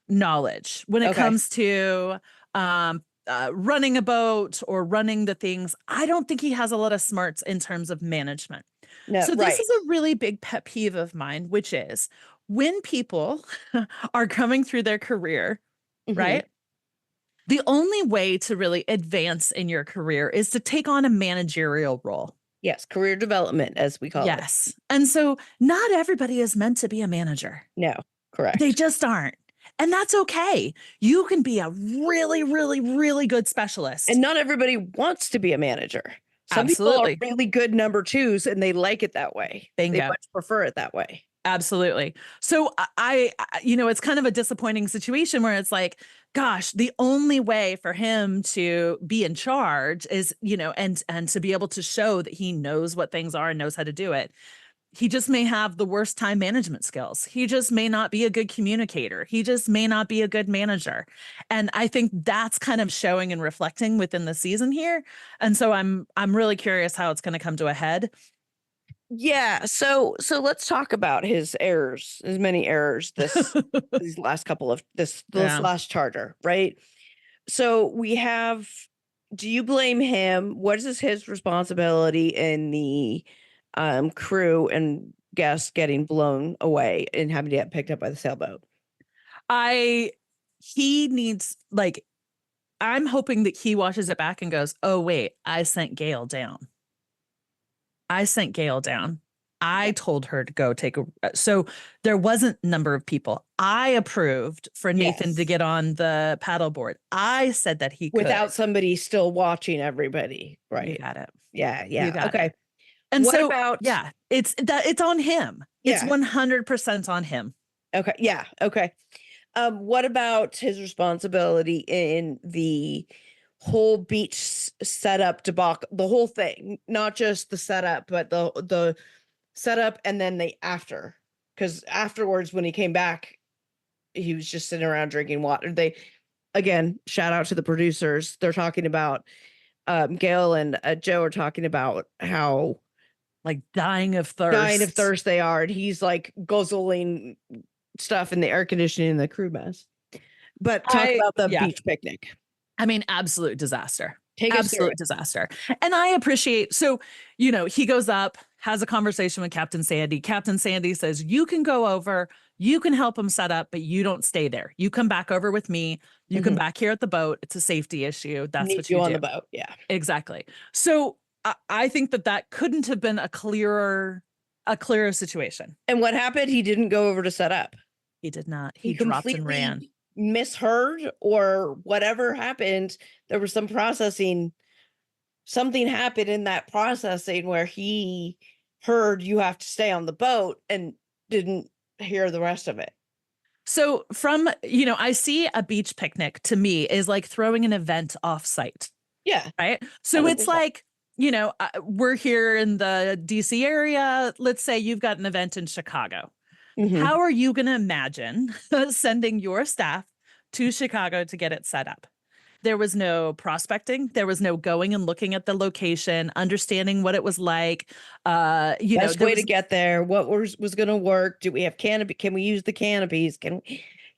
knowledge, when it comes to running a boat or running the things. I don't think he has a lot of smarts in terms of management. No, So right. this is a really big pet peeve of mine, which is when people are coming through their career, right? The only way to really advance in your career is to take on a managerial role. Yes, career development, as we call it. Yes. And so not everybody is meant to be a manager. No, correct. They just aren't. And that's okay. You can be a really, really, really good specialist. And not everybody wants to be a manager. Some Absolutely. people are really good number twos and they like it that way. Bingo. They much prefer it that way. Absolutely. So I, you know, it's kind of a disappointing situation where it's like, gosh, the only way for him to be in charge is, you know, and to be able to show that he knows what things are and knows how to do it. He just may have the worst time management skills. He just may not be a good communicator. He just may not be a good manager. And I think that's kind of showing and reflecting within the season here. And so I'm really curious how it's going to come to a head. Yeah, so let's talk about his errors, his many errors these last couple of this last charter, right? So we have, do you blame him? What is his responsibility in the crew and guests getting blown away and having to get picked up by the sailboat? He needs, like, I'm hoping that he watches it back and goes, oh wait, I sent Gail down. I told her to go take a, so there wasn't number of people. I approved for Nathan to get on the paddleboard. I said that he could. Without somebody still watching everybody. Right. You got it. Yeah. Yeah. Okay. And what so, about, it's on him. Yeah. It's 100% on him. Okay. Yeah. Okay. What about his responsibility in the whole beach setup debacle, the whole thing, not just the setup, but the setup and then the after? Because afterwards, when he came back, he was just sitting around drinking water. They, again, shout out to the producers. They're talking about Gail and Joe are talking about how like dying of thirst they are, and he's like guzzling stuff in the air conditioning in the crew mess. But talk about the beach picnic. I mean, absolute disaster. Absolute disaster. And I appreciate, so, you know, he goes up, has a conversation with Captain Sandy. Captain Sandy says, you can go over, you can help him set up, but you don't stay there. You come back over with me. You come back here at the boat. It's a safety issue. That's what you do. On the boat. Yeah, exactly. So I think that couldn't have been a clearer situation. And what happened? He didn't go over to set up. He did not. He dropped and ran. Misheard or whatever happened. There was some processing. Something happened in that processing where he heard you have to stay on the boat and didn't hear the rest of it. So from, you know, I see a beach picnic to me is like throwing an event off site. Yeah. Right. So it's like, you know, we're here in the DC area. Let's say you've got an event in Chicago. How are you going to imagine sending your staff to Chicago to get it set up? There was no prospecting. There was no going and looking at the location, understanding what it was like. Best way to get there. What was going to work? Do we have canopy? Can we use the canopies? Can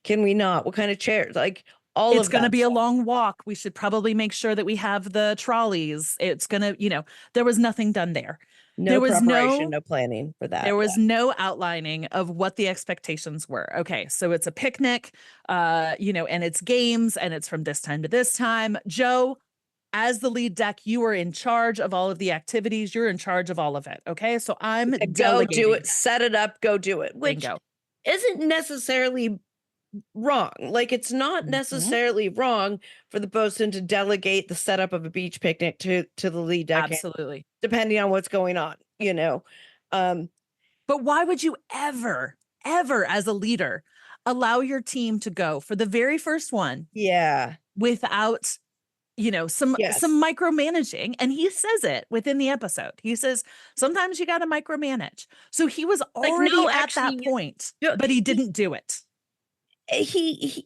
we not? What kind of chairs? Like All It's of going to that be a stuff. long walk. We should probably make sure that we have the trolleys. It's going to, there was nothing done there. No There was preparation, no no planning for that. there Yeah. was no outlining of what the expectations were. Okay, so it's a picnic, and it's games and it's from this time to this time. Joe, as the lead deck, you are in charge of all of the activities. You're in charge of all of it. Okay, so I'm Go do delegating it, set it up, go do it, which Bingo. isn't necessarily wrong. Like, it's not Mhm. necessarily wrong for the bosun to delegate the setup of a beach picnic to the lead deckhand, Absolutely. depending on what's going on, Um, But why would you ever, ever, as a leader, allow your team to go for the very first one yeah. without some Yes. micromanaging? And he says it within the episode. He says sometimes you got to micromanage. So he was Like, already no, at actually, that point, no, but he didn't do it. he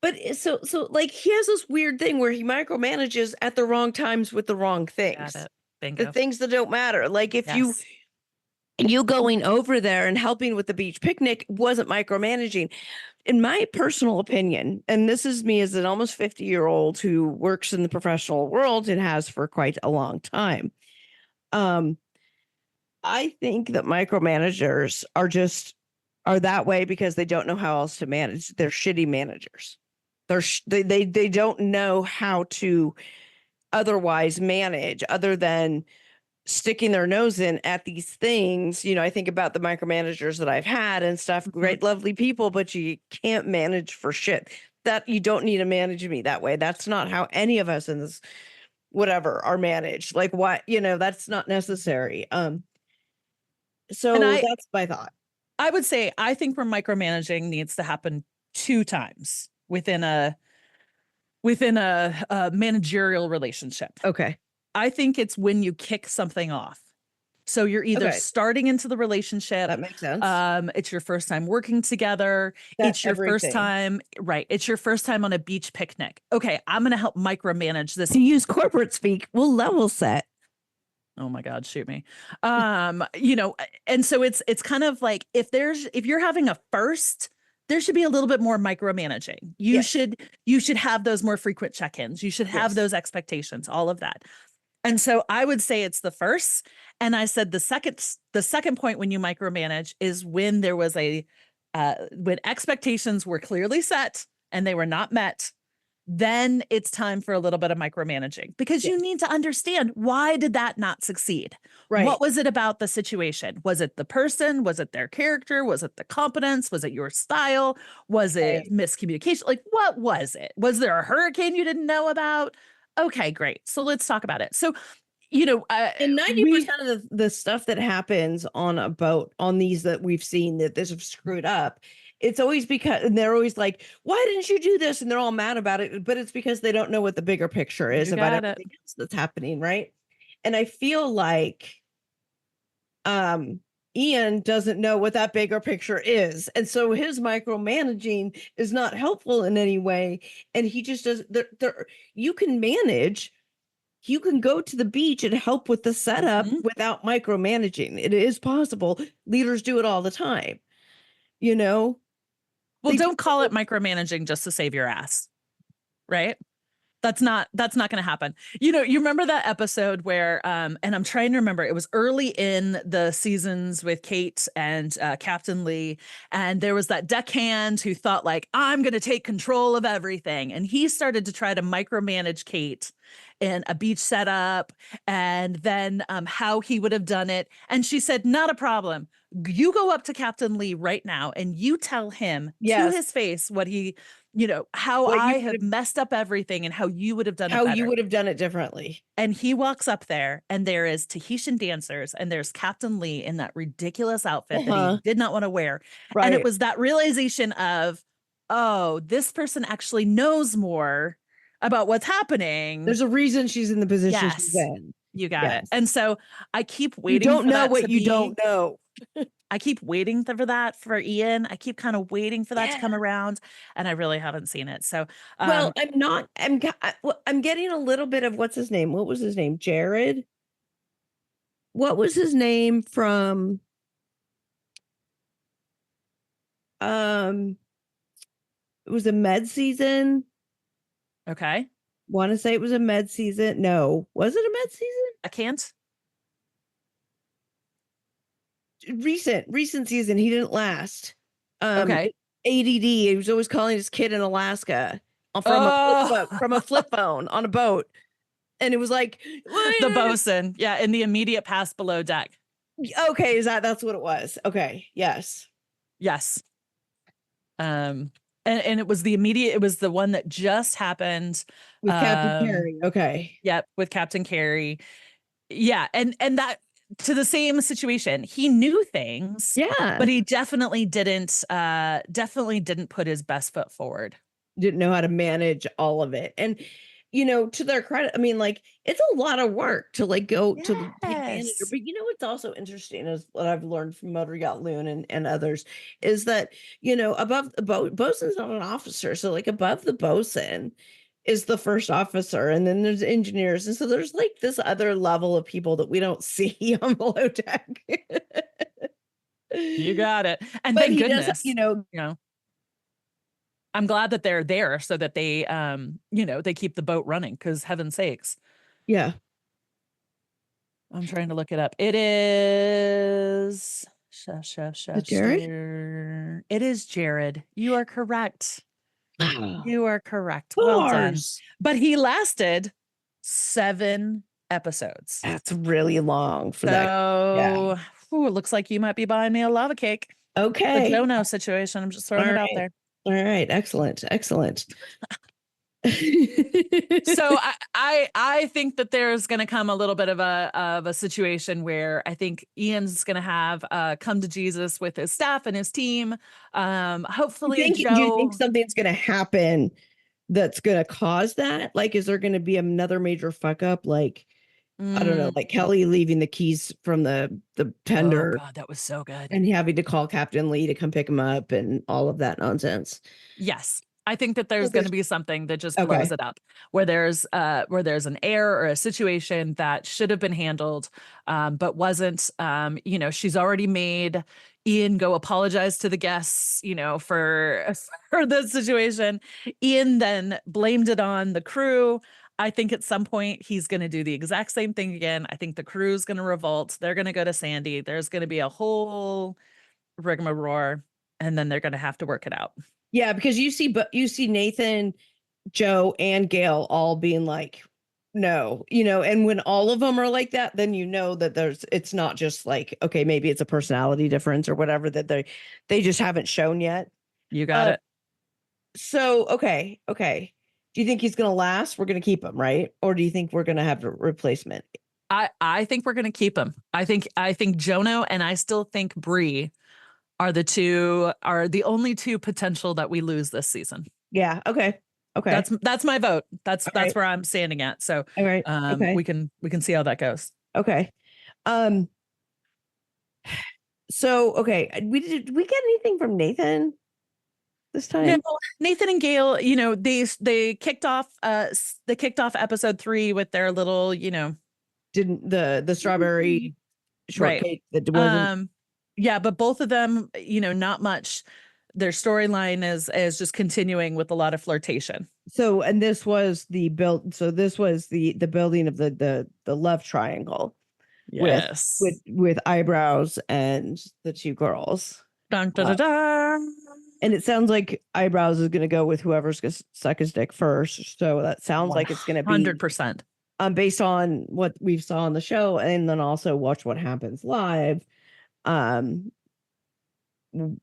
but so like, he has this weird thing where he micromanages at the wrong times with the wrong Got things. it. The Bingo. things that don't matter. Like, if Yes. you going over there and helping with the beach picnic wasn't micromanaging, in my personal opinion, and this is me as an almost 50-year-old who works in the professional world and has for quite a long time. I think that micromanagers are that way because they don't know how else to manage. They're shitty managers. They don't know how to otherwise manage other than sticking their nose in at these things. I think about the micromanagers that I've had and stuff, great, lovely people, but you can't manage for shit. That you don't need to manage me that way. That's not how any of us in this whatever are managed. Like, what, that's not necessary. So And that's my thought. I would say I think where micromanaging needs to happen 2 times within a managerial relationship. Okay. I think it's when you kick something off. So you're either Okay. starting into the relationship. That makes sense. It's your first time working together. That's It's your first everything. time, right? It's your first time on a beach picnic. Okay, I'm going to help micromanage this. To use corporate speak, we'll level set. Oh my God, shoot me. And so it's kind of like if you're having a first, there should be a little bit more micromanaging. You should have those more frequent check-ins. You should have Yes. those expectations, all of that. And so I would say it's the first. And I said the second point when you micromanage is when there was when expectations were clearly set and they were not met. Then it's time for a little bit of micromanaging because you need to understand, why did that not succeed? Right. What was it about the situation? Was it the person? Was it their character? Was it the competence? Was it your style? Was it miscommunication? Like, what was it? Was there a hurricane you didn't know about? Okay, great. So let's talk about it. So, and 90% of the stuff that happens on a boat, on these that we've seen that this have screwed up, it's always because, and they're always like, why didn't you do this? And they're all mad about it, but it's because they don't know what the bigger picture is about everything else that's happening, right? And I feel like Ian doesn't know what that bigger picture is. And so his micromanaging is not helpful in any way. And he just does you can manage. You can go to the beach and help with the setup without micromanaging. It is possible. Leaders do it all the time. Well, don't call it micromanaging just to save your ass, right? That's not going to happen. You remember that episode where, and I'm trying to remember, it was early in the seasons with Kate and Captain Lee. And there was that deckhand who thought like, I'm going to take control of everything. And he started to try to micromanage Kate in a beach setup and then how he would have done it. And she said, not a problem. You go up to Captain Lee right now and you tell him to his face what he, how I have messed up everything and how you would have done it better. How you would have done it differently. And he walks up there and there is Tahitian dancers and there's Captain Lee in that ridiculous outfit that he did not want to wear. Right. And it was that realization of, oh, this person actually knows more about what's happening. There's a reason she's in the position she's in. You got it. And so I keep waiting. You don't know what you don't know. I keep waiting for that for Ian. I keep kind of waiting for that to come around, and I really haven't seen it. So, well, I'm getting a little bit of what's his name? What was his name? Jared. What was his name from? It was a med season. Okay. Want to say it was a med season. No, was it a med season? I can't. Recent season. He didn't last. Okay. ADD. He was always calling his kid in Alaska from a flip phone on a boat, and it was like The bosun. Yeah, in the immediate past below deck. Okay, that's what it was? Okay, yes. Yes. And it was it was the one that just happened with Captain Carey. Okay. Yep, with Captain Carey. Yeah, and that to the same situation. He knew things, yeah, but he definitely didn't put his best foot forward. Didn't know how to manage all of it. And to their credit, I mean, like, it's a lot of work to like go to the manager. But what's also interesting is what I've learned from Motor Yacht Loon and others is that, above the bosun's not an officer. So like above the bosun is the first officer, and then there's engineers. And so there's like this other level of people that we don't see on below deck. You got it. And but thank he goodness, does, I'm glad that they're there so that they, they keep the boat running, because heaven's sakes. Yeah. I'm trying to look it up. It is chef. Jared? It is Jared. You are correct. You are correct. Well done. But he lasted 7 episodes. That's really long for that. So it looks like you might be buying me a lava cake. Okay. The Jono situation. I'm just throwing it out there. All right. Excellent. So I think that there's going to come a little bit of a situation where I think Ian's going to have come to Jesus with his staff and his team. Hopefully, do you think something's going to happen that's going to cause that? Like, is there going to be another major fuck up? Like, I don't know, like Kelly leaving the keys from the tender. Oh God, that was so good. And having to call Captain Lee to come pick him up and all of that nonsense. Yes. I think that there's going to be something that just blows it up, where there's an error or a situation that should have been handled, but wasn't. She's already made Ian go apologize to the guests, for the situation. Ian then blamed it on the crew. I think at some point he's going to do the exact same thing again. I think the crew's going to revolt. They're going to go to Sandy. There's going to be a whole rigmarole, and then they're going to have to work it out. Yeah, because you see Nathan, Joe, and Gail all being like, no, and when all of them are like that, then that it's not just like, okay, maybe it's a personality difference or whatever that they just haven't shown yet. You got it. So, okay. Do you think he's going to last? We're going to keep him, right? Or do you think we're going to have a replacement? I think we're going to keep him. I think Jono, and I still think Bree are the only two potential that we lose this season. Yeah. Okay. That's my vote. That's where I'm standing at. So all right. Okay. we can see how that goes. Okay. So okay, did we get anything from Nathan this time? No, Nathan and Gail, they kicked off episode 3 with their little, didn't the strawberry shortcake that wasn't. Yeah, but both of them, not much. Their storyline is just continuing with a lot of flirtation. So, and this was the the building of the love triangle. Yes. With Eyebrows and the 2 girls. Dun, dun, dun, dun. And it sounds like Eyebrows is going to go with whoever's going to suck his dick first. So that sounds like it's going to be 100%. Based on what we saw on the show, and then also watch what happens live.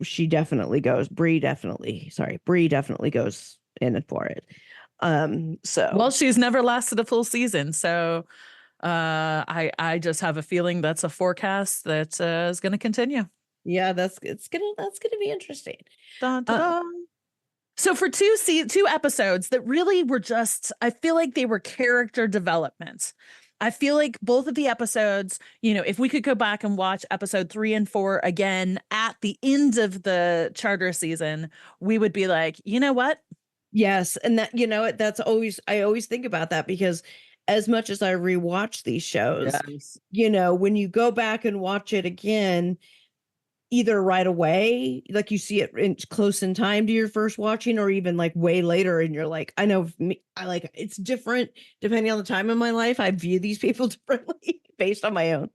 She definitely goes. Bree definitely goes in for it. Well, she's never lasted a full season, so I just have a feeling that's a forecast that is going to continue. Yeah, that's gonna be interesting. Dun, dun, dun. So for 2 episodes that really were just, I feel like they were character development. I feel like both of the episodes, if we could go back and watch episode 3 and 4 again at the end of the charter season, we would be like, you know what? Yes. And that, I always think about that, because as much as I rewatch these shows, when you go back and watch it again, either right away, like you see it in close in time to your first watching, or even like way later, and you're like, I know me, I like it's different depending on the time in my life. I view these people differently based on my own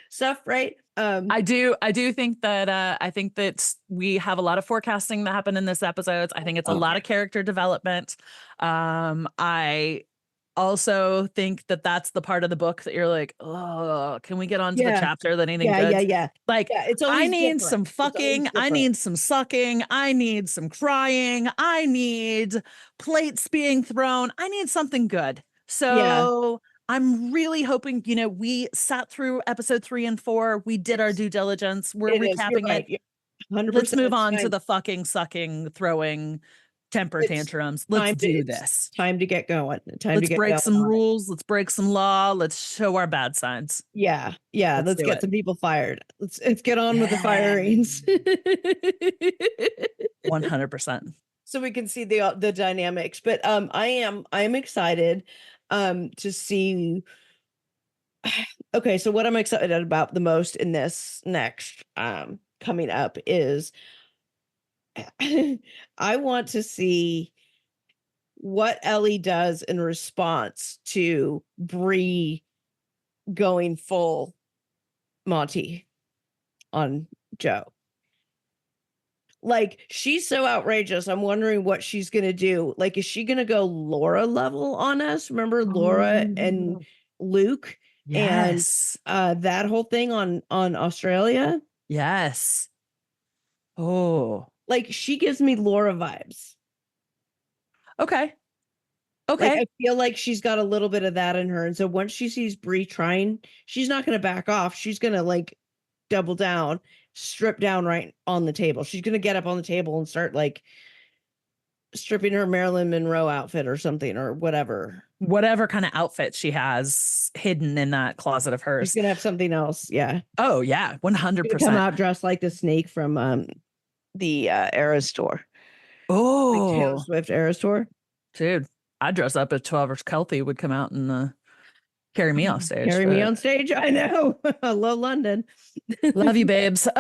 stuff, right? I do think that I think that we have a lot of forecasting that happened in this episode. I think it's a lot of character development. I also think that that's the part of the book that you're like, oh, can we get on to the chapter that anything good? Like, it's I always need different. some fucking, I need some sucking, I need some crying, I need plates being thrown, I need something good. So I'm really hoping, you know, we sat through episode 3 and 4. We did our due diligence. We're recapping it. 100%. Let's move on to the fucking sucking, throwing, temper tantrums. Let's do this. Time to get going. Let's break some rules. Let's break some law. Let's show our bad signs. Yeah. Let's get some people fired. Let's get on with the firings. 100%. So we can see the dynamics. But I am excited to see. Okay, so what I'm excited about the most in this next coming up is I want to see what Ellie does in response to Bree going full Monty on Joe. Like, she's so outrageous. I'm wondering what she's going to do. Like, is she going to go Laura level on us? Remember Laura and Luke? Yes. And that whole thing on Australia? Yes. Oh. Like, she gives me Laura vibes. Okay. Like, I feel like she's got a little bit of that in her. And so once she sees Bree trying, she's not going to back off. She's going to like double down, strip down right on the table. She's going to get up on the table and start like stripping her Marilyn Monroe outfit or something or whatever. Whatever kind of outfit she has hidden in that closet of hers. She's going to have something else. Yeah. Oh, yeah. 100%. Come out dressed like the snake from the Eras Tour. Oh. Like Taylor Swift Eras Tour. Dude, I'd dress up as 12 hours Kelty would come out and carry me off stage. Carry me on stage. I know. I love London. Love you, babes. So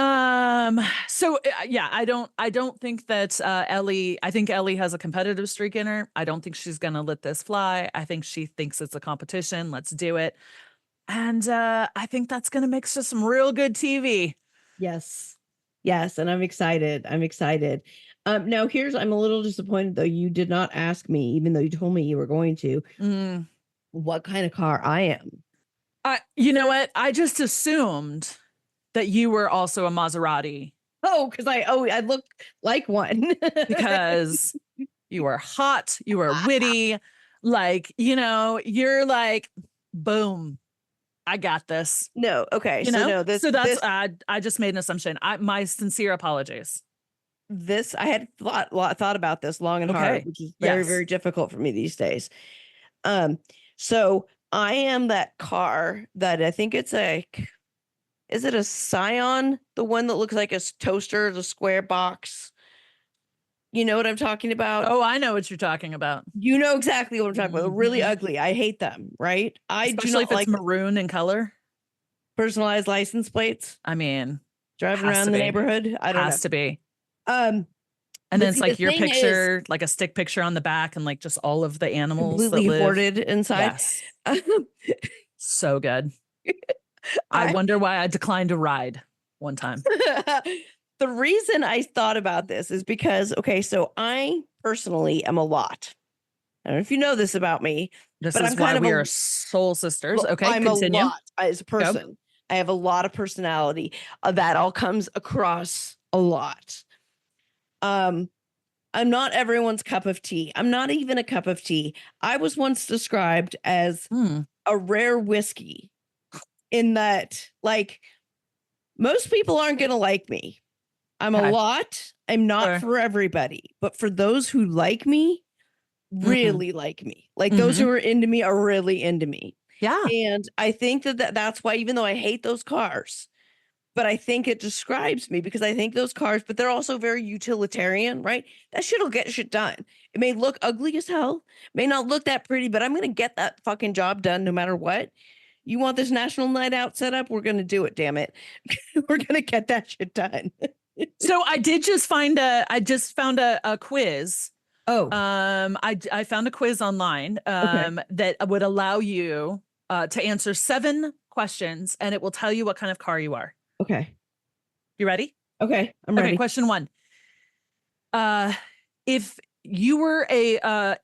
yeah, I don't think that I think Ellie has a competitive streak in her. I don't think she's gonna let this fly. I think she thinks it's a competition. Let's do it. And I think that's gonna make just some real good TV. Yes. And I'm excited. Now I'm a little disappointed though. You did not ask me, even though you told me you were going to, what kind of car I am. You know what? I just assumed that you were also a Maserati. Oh, because I look like one. Because you are hot, you are witty, like, you know, you're like, boom, I got this. No, okay. You know? I just made an assumption. My sincere apologies. I had thought about this long and hard, which is very, very difficult for me these days. So I am that car that I think it's is it a Scion? The one that looks like a toaster, the square box. You know what I'm talking about? Oh, I know what you're talking about. You know exactly what I'm talking about. Really ugly. I hate them, right? Especially do not if it's like maroon in color. Personalized license plates. I mean, driving around the neighborhood. I don't know. Has to be. And then it's like your picture, like a stick picture on the back, and like just all of the animals completely hoarded inside. Yes. So good. I wonder why I declined a ride one time. The reason I thought about this is because, so I personally am a lot. I don't know if you know this about me. But I'm why we are soul sisters. Okay, I'm continue. A lot as a person. Go. I have a lot of personality. That all comes across a lot. I'm not everyone's cup of tea. I'm not even a cup of tea. I was once described as a rare whiskey in that, like, most people aren't going to like me. I'm a lot. I'm not for everybody, but for those who like me, really like me, like those who are into me are really into me. Yeah. And I think that's why, even though I hate those cars, but I think it describes me, because I think those cars, but they're also very utilitarian, right? That shit will get shit done. It may look ugly as hell, may not look that pretty, but I'm going to get that fucking job done no matter what. You want this national night out set up? We're gonna do it, damn it. We're gonna get that shit done. So I just found a quiz. Oh, I found a quiz online Okay. that would allow you to answer 7 questions, and it will tell you what kind of car you are. okay. You ready? Okay, I'm Okay, ready. question 1. If you were if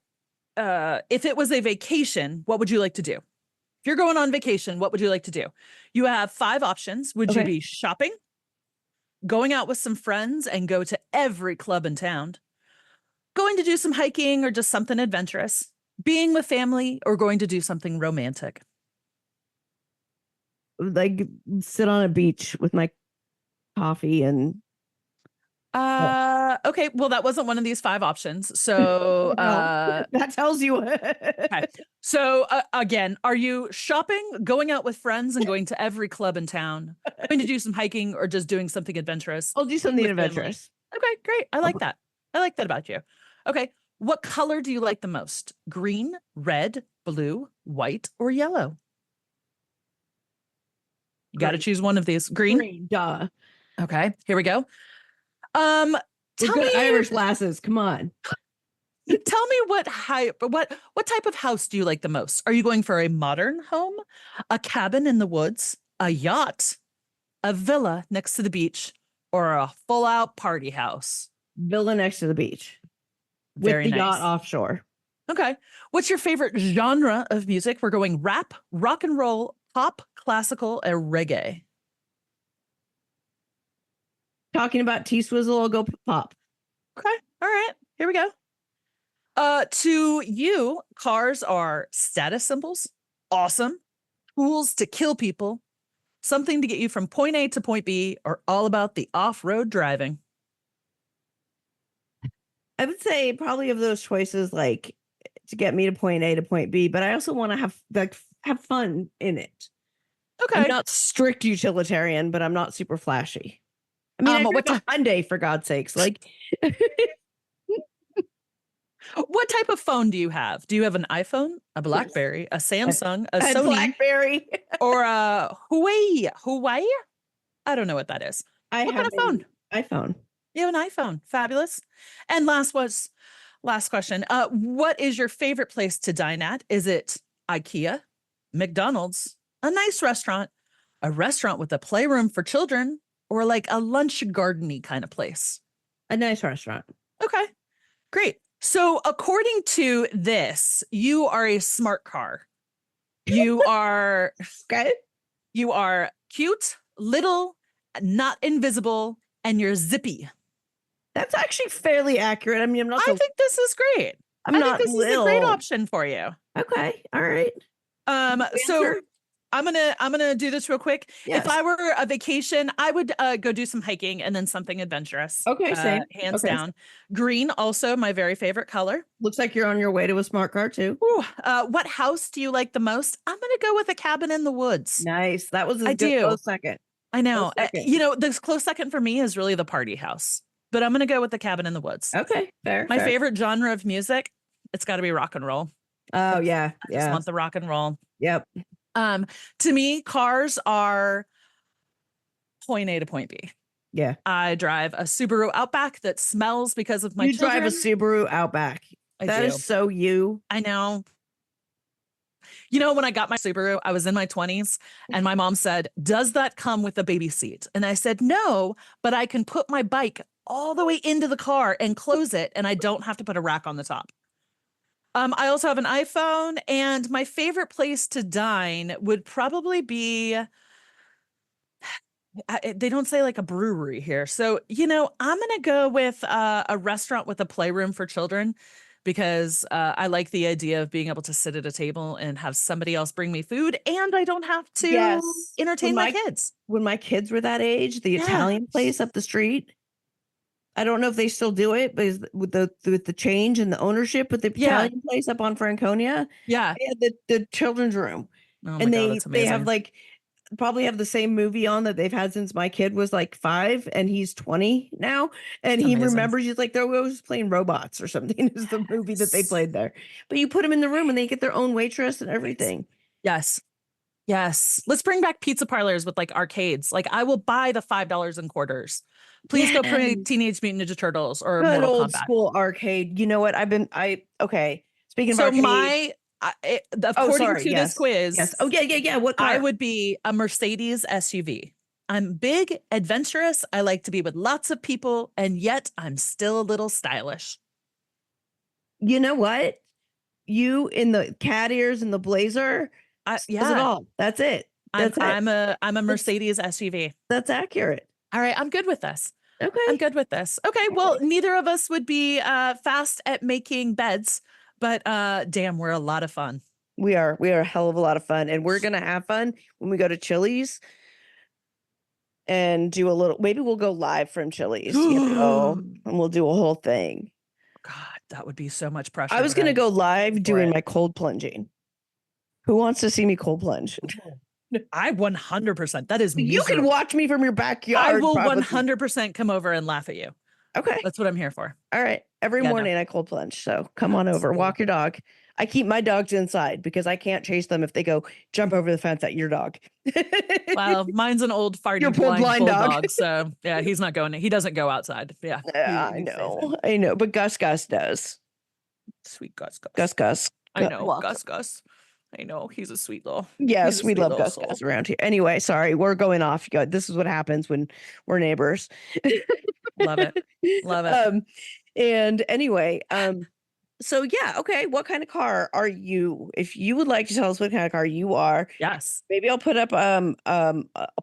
it was a vacation, what would you like to do? If you're going on vacation, what would you like to do? You have 5 options. Would you Okay. be shopping, going out with some friends and go to every club in town, going to do some hiking or just something adventurous, being with family, or going to do something romantic? Like sit on a beach with my coffee and Okay, well, that wasn't one of these 5 options. So, well, that tells you. okay. So again, are you shopping, going out with friends and going to every club in town, going to do some hiking, or just doing something adventurous? I'll do Being something with family? adventurous. Okay, great. I like that. I like that about you. Okay. What color do you like the most? Green, red, blue, white, or yellow? You got to Green. choose one of these. Green. Green, duh. Okay, here we go. We're Tell good me, Irish lasses. Come on. tell me what type of house do you like the most? Are you going for a modern home, a cabin in the woods, a yacht, a villa next to the beach, or a full-out party house? Villa next to the beach with Very the yacht nice. offshore. Okay. What's your favorite genre of music? We're going rap, rock and roll, pop, classical, or reggae. Talking about T-Swizzle, I'll go pop. Okay. All right. Here we go. To you, cars are status symbols, awesome, tools to kill people, something to get you from point A to point B, or all about the off-road driving. I would say probably of those choices, like to get me to point A to point B, but I also want to have fun in it. Okay. I'm not strict utilitarian, but I'm not super flashy. I mean, I what drive a Hyundai for God's sakes. Like, What type of phone do you have? Do you have an iPhone, a BlackBerry, a Samsung, a and Sony, BlackBerry. or a Huawei? Huawei? I don't know what that is. I What have kind of phone? an iPhone. You have an iPhone. Fabulous. And last question. What is your favorite place to dine at? Is it IKEA, McDonald's, a nice restaurant, a restaurant with a playroom for children, or like a lunch gardeny kind of place? A nice restaurant. Okay, great. So according to this, you are a smart car. You are Okay. you are cute, little, not invisible, and you're zippy. That's actually fairly accurate. I mean, I'm not. I think this is great. I'm I not think this little. is a great option for you. Okay. All right. So Answer? I'm gonna do this real quick. Yes. If I were a vacation, I would go do some hiking and then something adventurous. Okay, same. Hands Okay. down. Green, also my very favorite color. Looks like you're on your way to a smart car too. Ooh, what house do you like the most? I'm gonna go with a cabin in the woods. Nice. That was a I good do. close second. I know. Close second. The close second for me is really the party house, but I'm gonna go with the cabin in the woods. Okay. Fair. My fair. favorite genre of music, it's got to be rock and roll. Oh yeah. I just Yeah. want the rock and roll. Yep. To me, cars are point A to point B. Yeah. I drive a Subaru Outback that smells because of my You children. drive a Subaru Outback. I That do. is so you. I know. You know, when I got my Subaru, I was in my 20s and my mom said, "Does that come with a baby seat?" And I said, "No, but I can put my bike all the way into the car and close it, and I don't have to put a rack on the top." I also have an iPhone, and my favorite place to dine would probably be, they don't say like a brewery here. So, I'm going to go with a restaurant with a playroom for children because I like the idea of being able to sit at a table and have somebody else bring me food, and I don't have to Yes. entertain When my my- kids. When my kids were that age, the Yeah. Italian place up the street. I don't know if they still do it, but with the change and the ownership with the Yeah. Italian place up on Franconia, Yeah. they had the children's room. Oh my And God, that's they have amazing. like probably have the same movie on that they've had since my kid was like 5 and he's 20 now. And he Amazing. remembers he's like they're always playing robots or something is the movie that they played there. But you put them in the room and they get their own waitress and everything. Yes. Yes. Let's bring back pizza parlors with like arcades. Like I will buy the $5 in quarters. Please go play Yes. Teenage Mutant Ninja Turtles or Good Mortal old Kombat. school arcade. You know what? Okay. Speaking of So arcade. according sorry, to yes, this quiz, yes. Oh yeah. What car? I would be a Mercedes SUV. I'm big, adventurous. I like to be with lots of people, and yet I'm still a little stylish. You know what? You in the cat ears and the blazer says it Yeah, all. That's it. That's it. I'm a Mercedes SUV. That's accurate. All right, I'm good with this. Okay. I'm good with this. Okay, well, neither of us would be fast at making beds, but damn, we're a lot of fun. We are a hell of a lot of fun, and we're gonna have fun when we go to Chili's and do a little. Maybe we'll go live from Chili's, and we'll do a whole thing. God, that would be so much pressure. I was gonna go live doing it. my cold plunging. Who wants to see me cold plunge? I 100%. That is You can miserable. watch me from your backyard. I will probably. 100% come over and laugh at you. Okay. That's what I'm here for. All right. Every Yeah, no. morning I cold plunge. So come on over, walk your dog. I keep my dogs inside because I can't chase them if they go jump over the fence at your dog. Well, mine's an old Your farting poor blind dog. bulldog, so yeah, he's not going. He doesn't go outside. Yeah, I know. But Gus does. Sweet Gus. Gus. I know Welcome. Gus. I know he's a sweet little. Yes, he's a we sweet love little Gus soul. around here. Anyway, sorry, we're going off. This is what happens when we're neighbors. Love it. Love it. And anyway, so yeah, okay. What kind of car are you? If you would like to tell us what kind of car you are, Yes. maybe I'll put up I'll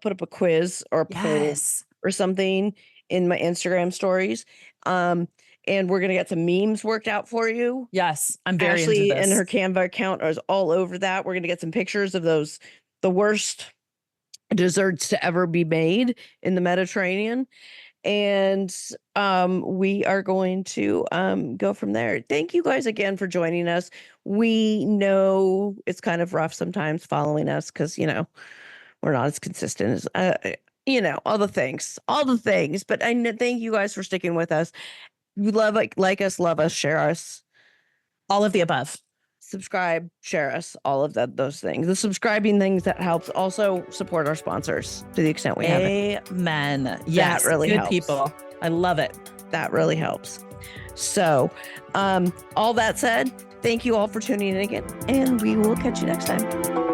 put up a quiz or a poll Yes. or something in my Instagram stories. And we're gonna get some memes worked out for you. Yes. I'm very Ashley into this. and her Canva account is all over that. We're gonna get some pictures of the worst desserts to ever be made in the Mediterranean. And we are going to go from there. Thank you guys again for joining us. We know it's kind of rough sometimes following us because we're not as consistent as all the things. But I know, thank you guys for sticking with us. You like us, love us, share us, all of the above. subscribe, share us, all of those things. The subscribing things that helps also support our sponsors to the extent we have it. Amen. Yes, really good helps. people. I love it. That really helps. So, all that said, thank you all for tuning in again, and we will catch you next time.